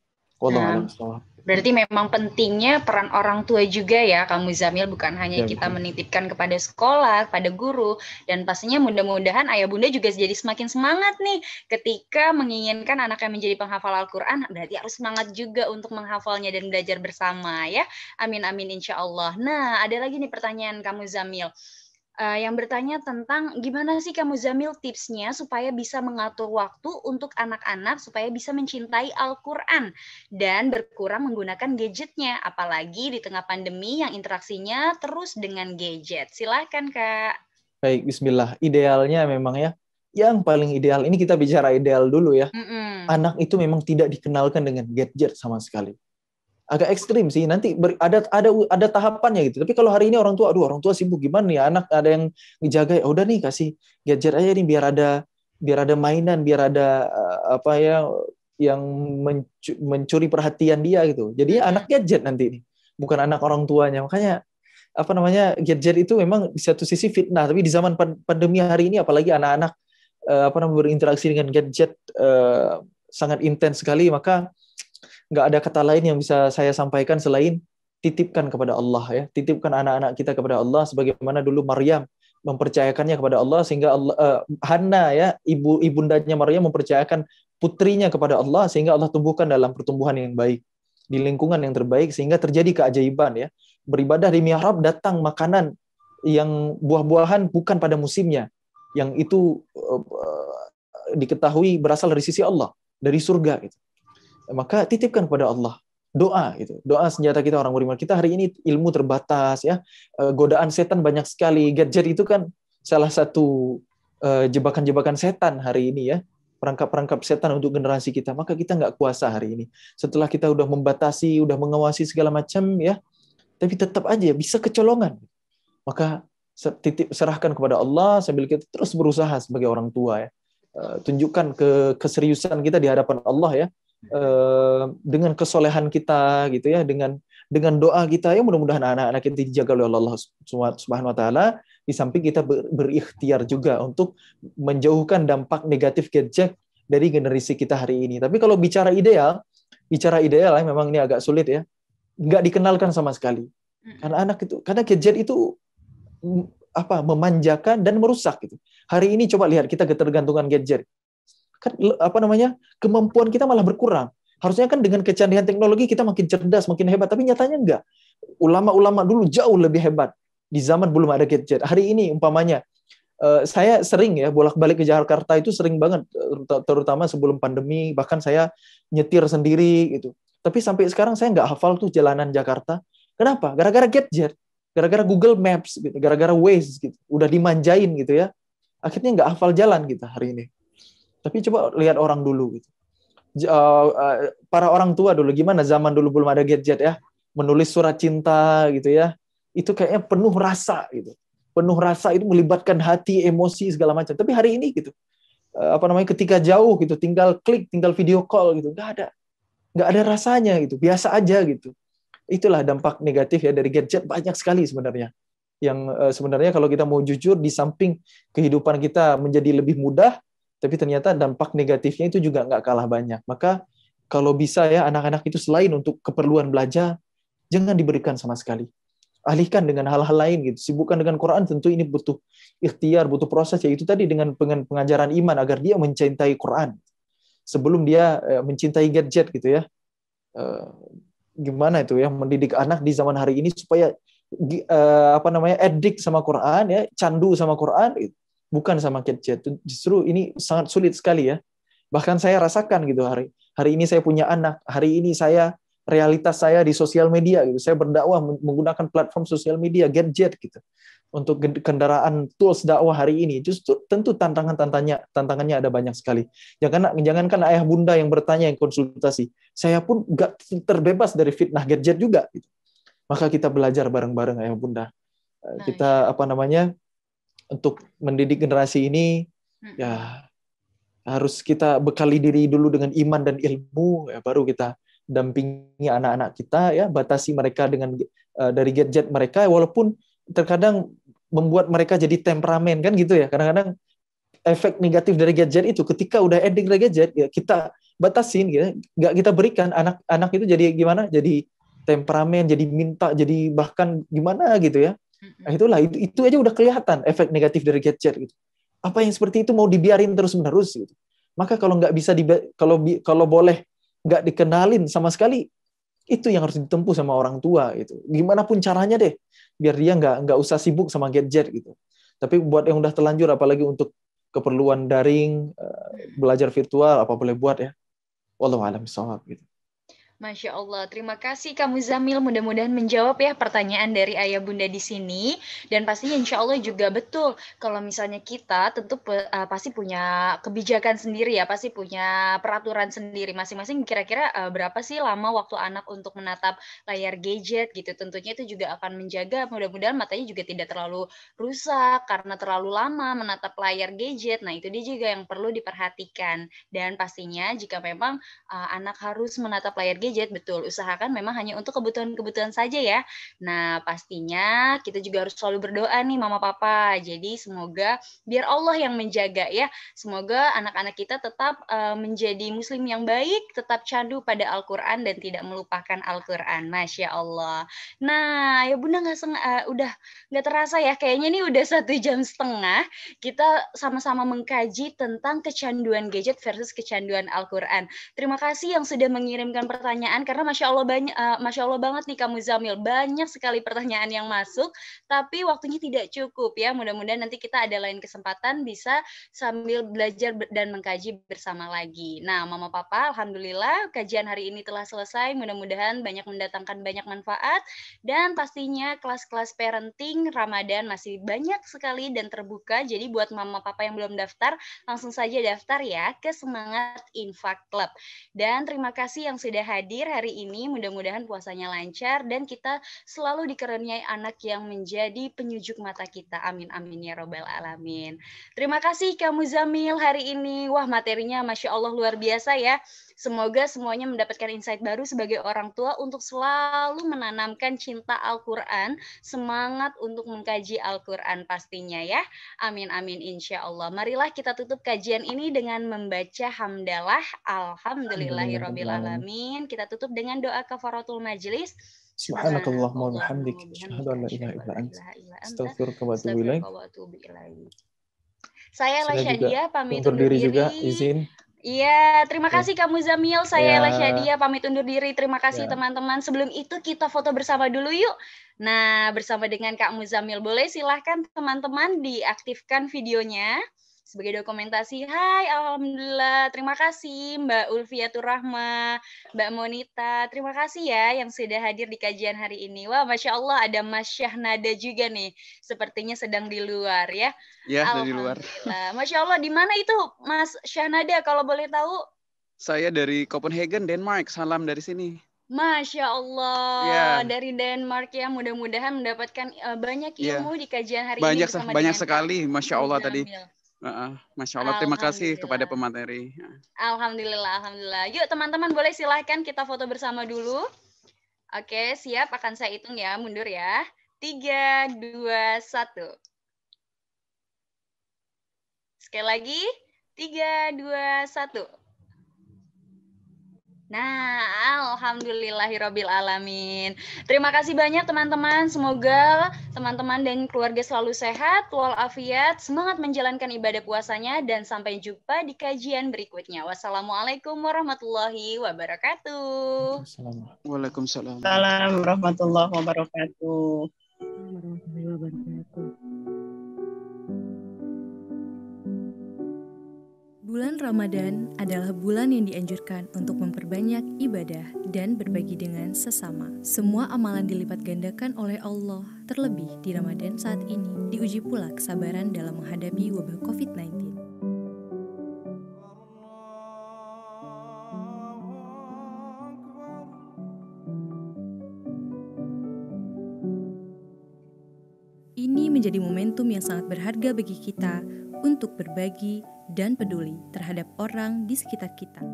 Berarti memang pentingnya peran orang tua juga ya, Kak Muzamil, bukan hanya kita menitipkan kepada sekolah, pada guru, dan pastinya mudah-mudahan ayah bunda juga jadi semakin semangat nih ketika menginginkan anaknya menjadi penghafal Al-Quran, berarti harus semangat juga untuk menghafalnya dan belajar bersama ya. Amin amin insya Allah. Nah, ada lagi nih pertanyaan Kak Muzamil. yang bertanya tentang gimana sih kamu Zamil tipsnya supaya bisa mengatur waktu untuk anak-anak supaya bisa mencintai Al-Quran dan berkurang menggunakan gadgetnya, apalagi di tengah pandemi yang interaksinya terus dengan gadget. Silahkan Kak. Baik, bismillah. Idealnya memang ya, yang paling ideal, ini kita bicara ideal dulu ya. Anak itu memang tidak dikenalkan dengan gadget sama sekali. Agak ekstrim sih, nanti ada tahapannya gitu. Tapi kalau hari ini orang tua sibuk, gimana nih anak ada yang ngejaga, ya udah nih kasih gadget aja nih biar ada mainan, biar ada apa ya yang mencuri perhatian dia gitu. Jadi anak gadget nanti ini, bukan anak orang tuanya. Makanya apa namanya, gadget itu memang di satu sisi fitnah, tapi di zaman pandemi hari ini apalagi anak-anak berinteraksi dengan gadget sangat intens sekali, maka nggak ada kata lain yang bisa saya sampaikan selain titipkan kepada Allah ya, titipkan anak-anak kita kepada Allah sebagaimana dulu Maryam mempercayakannya kepada Allah, sehingga Hana ya, ibundanya Maryam mempercayakan putrinya kepada Allah, sehingga Allah tumbuhkan dalam pertumbuhan yang baik di lingkungan yang terbaik, sehingga terjadi keajaiban ya. Beribadah di mihrab datang makanan yang buah-buahan bukan pada musimnya, yang itu diketahui berasal dari sisi Allah, dari surga gitu. Maka titipkan kepada Allah, doa gitu. Doa senjata kita orang beriman. Kita hari ini ilmu terbatas ya, godaan setan banyak sekali. Gadget itu kan salah satu jebakan-jebakan setan hari ini ya, perangkap-perangkap setan untuk generasi kita. Maka kita nggak kuasa hari ini. Setelah kita udah membatasi, udah mengawasi segala macam ya, tapi tetap aja bisa kecolongan. Maka serahkan kepada Allah sambil kita terus berusaha sebagai orang tua ya. Tunjukkan keseriusan kita di hadapan Allah ya. Dengan kesolehan kita gitu ya, dengan doa kita ya, mudah-mudahan anak-anak kita dijaga oleh Allah Subhanahu wa taala, di samping kita berikhtiar juga untuk menjauhkan dampak negatif gadget dari generasi kita hari ini. Tapi kalau bicara ideal ya, memang ini agak sulit ya, nggak dikenalkan sama sekali. Karena gadget itu memanjakan dan merusak gitu. Hari ini coba lihat kita ketergantungan gadget. Kan kemampuan kita malah berkurang. Harusnya kan dengan kecanggihan teknologi kita makin cerdas, makin hebat, tapi nyatanya enggak. Ulama-ulama dulu jauh lebih hebat di zaman belum ada gadget. Hari ini umpamanya saya sering ya bolak-balik ke Jakarta, itu sering banget, terutama sebelum pandemi, bahkan saya nyetir sendiri gitu. Tapi sampai sekarang saya nggak hafal tuh jalanan Jakarta. Kenapa? Gara-gara gadget, gara-gara Google Maps gitu, gara-gara Waze gitu. Udah dimanjain gitu ya. Akhirnya nggak hafal jalan kita hari ini. Tapi coba lihat orang dulu gitu. Para orang tua dulu gimana zaman dulu belum ada gadget ya, menulis surat cinta gitu ya. Itu kayaknya penuh rasa gitu. Penuh rasa, itu melibatkan hati, emosi segala macam. Tapi hari ini gitu. Ketika jauh gitu, tinggal klik, tinggal video call gitu. Enggak ada rasanya gitu. Biasa aja gitu. Itulah dampak negatif ya dari gadget, banyak sekali sebenarnya. Yang sebenarnya kalau kita mau jujur, di samping kehidupan kita menjadi lebih mudah, tapi ternyata dampak negatifnya itu juga nggak kalah banyak. Maka kalau bisa ya, anak-anak itu selain untuk keperluan belajar, jangan diberikan sama sekali. Alihkan dengan hal-hal lain gitu. Sibukkan dengan Quran, tentu ini butuh ikhtiar, butuh proses, yaitu tadi dengan pengajaran iman agar dia mencintai Quran sebelum dia mencintai gadget gitu ya. Gimana itu ya, mendidik anak di zaman hari ini supaya addict sama Quran ya, candu sama Quran gitu. Bukan sama gadget. Justru ini sangat sulit sekali ya. Bahkan saya rasakan gitu hari ini saya punya anak, hari ini realitas saya di sosial media gitu. Saya berdakwah menggunakan platform sosial media, gadget gitu. Untuk kendaraan tools dakwah hari ini, justru tentu tantangannya ada banyak sekali. Jangankan ayah bunda yang bertanya, yang konsultasi, saya pun nggak terbebas dari fitnah gadget juga gitu. Maka kita belajar bareng-bareng ayah bunda. Kita untuk mendidik generasi ini, ya harus kita bekali diri dulu dengan iman dan ilmu, ya, baru kita dampingi anak-anak kita, ya batasi mereka dari gadget mereka, walaupun terkadang membuat mereka jadi temperamen kan gitu ya. Kadang-kadang efek negatif dari gadget itu ketika udah addict dari gadget, ya kita batasin, gitu, nggak kita berikan. Anak itu jadi gimana? Jadi temperamen, jadi minta, jadi bahkan gimana gitu ya. Nah, itulah itu aja udah kelihatan efek negatif dari gadget gitu. Apa yang seperti itu mau dibiarin terus-menerus gitu. Maka kalau nggak bisa kalau boleh nggak dikenalin sama sekali, itu yang harus ditempuh sama orang tua gitu. Gimana pun caranya deh, biar dia nggak usah sibuk sama gadget gitu. Tapi buat yang udah terlanjur, apalagi untuk keperluan daring, belajar virtual, apa boleh buat ya. Wallahu a'lam bishawab gitu. Masya Allah, terima kasih Kak Muzamil. Mudah-mudahan menjawab ya pertanyaan dari ayah bunda di sini. Dan pastinya insya Allah juga betul. Kalau misalnya kita tentu pasti punya kebijakan sendiri ya, pasti punya peraturan sendiri. Masing-masing kira-kira berapa sih lama waktu anak untuk menatap layar gadget gitu. Tentunya itu juga akan menjaga, mudah-mudahan matanya juga tidak terlalu rusak karena terlalu lama menatap layar gadget. Nah itu dia juga yang perlu diperhatikan. Dan pastinya jika memang anak harus menatap layar gadget, betul. Usahakan memang hanya untuk kebutuhan-kebutuhan saja ya. Nah, pastinya kita juga harus selalu berdoa nih Mama Papa. Jadi semoga biar Allah yang menjaga ya. Semoga anak-anak kita tetap menjadi muslim yang baik, tetap candu pada Al-Qur'an dan tidak melupakan Al-Qur'an. Masya Allah. Nah, ya Bunda udah nggak terasa ya, kayaknya nih udah 1,5 jam kita sama-sama mengkaji tentang kecanduan gadget versus kecanduan Al-Qur'an. Terima kasih yang sudah mengirimkan pertanyaan karena Masya Allah banget nih Kamu Zamil, banyak sekali pertanyaan yang masuk, tapi waktunya tidak cukup ya. Mudah-mudahan nanti kita ada lain kesempatan bisa sambil belajar dan mengkaji bersama lagi. Nah, Mama Papa, alhamdulillah kajian hari ini telah selesai. Mudah-mudahan banyak mendatangkan banyak manfaat dan pastinya kelas-kelas parenting Ramadan masih banyak sekali dan terbuka. Jadi buat Mama Papa yang belum daftar, langsung saja daftar ya ke Semangat Infak Club. Dan terima kasih yang sudah hadir hari ini. Mudah-mudahan puasanya lancar dan kita selalu dikaruniai anak yang menjadi penyujuk mata kita. Amin amin ya robbal alamin. Terima kasih Kak Muzamil hari ini. Wah, materinya Masya Allah luar biasa ya. Semoga semuanya mendapatkan insight baru sebagai orang tua untuk selalu menanamkan cinta Al-Quran, semangat untuk mengkaji Al-Quran pastinya ya. Amin amin insya Allah. Marilah kita tutup kajian ini dengan membaca hamdalah. Alhamdulillahirabbil alamin. Kita tutup dengan doa kafaratul majlis. Subhanakallahumma wa bihamdik, asyhadu an la ilaha illa anta, astaghfiruka wa atubu ilaik. Saya Ella Syadia pamit undur diri juga, izin. Iya, terima kasih Kak Muzamil. Saya Ella Syadia pamit undur diri. Terima kasih teman-teman. Sebelum itu kita foto bersama dulu yuk. Nah, bersama dengan Kak Muzamil. Boleh silahkan teman-teman diaktifkan videonya sebagai dokumentasi. Hai, alhamdulillah. Terima kasih Mbak Ulfiatur Rahma, Mbak Monita. Terima kasih ya yang sudah hadir di kajian hari ini. Wah, Masya Allah ada Mas Syahnada juga nih. Sepertinya sedang di luar ya. Ya, dari luar. Masya Allah, di mana itu Mas Syahnada kalau boleh tahu? Saya dari Copenhagen, Denmark. Salam dari sini. Masya Allah, dari Denmark ya. Mudah-mudahan mendapatkan banyak ilmu di kajian hari ini bersama banyak dengan sekali, Masya Allah tadi. Masya Allah, terima kasih kepada pemateri. Alhamdulillah, alhamdulillah. Yuk teman-teman boleh silahkan kita foto bersama dulu. Oke, siap. Akan saya hitung ya, mundur ya. 3, 2, 1. Sekali lagi, 3, 2, 1. Nah, alhamdulillahirabbil alamin. Terima kasih banyak teman-teman. Semoga teman-teman dan keluarga selalu sehat, walafiat, semangat menjalankan ibadah puasanya dan sampai jumpa di kajian berikutnya. Wassalamualaikum warahmatullahi wabarakatuh. Waalaikumsalam. Assalamualaikum warahmatullahi wabarakatuh. Bulan Ramadan adalah bulan yang dianjurkan untuk memperbanyak ibadah dan berbagi dengan sesama. Semua amalan dilipat gandakan oleh Allah. Terlebih di Ramadan saat ini, diuji pula kesabaran dalam menghadapi wabah COVID-19. Ini menjadi momentum yang sangat berharga bagi kita untuk berbagi dan peduli terhadap orang di sekitar kita.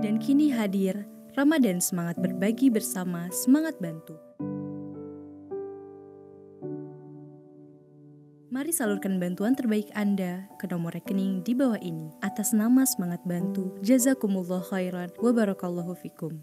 Dan kini hadir Ramadan Semangat Berbagi Bersama, Semangat Bantu. Mari salurkan bantuan terbaik Anda ke nomor rekening di bawah ini atas nama Semangat Bantu. Jazakumullah khairan wa barakallahu fikum.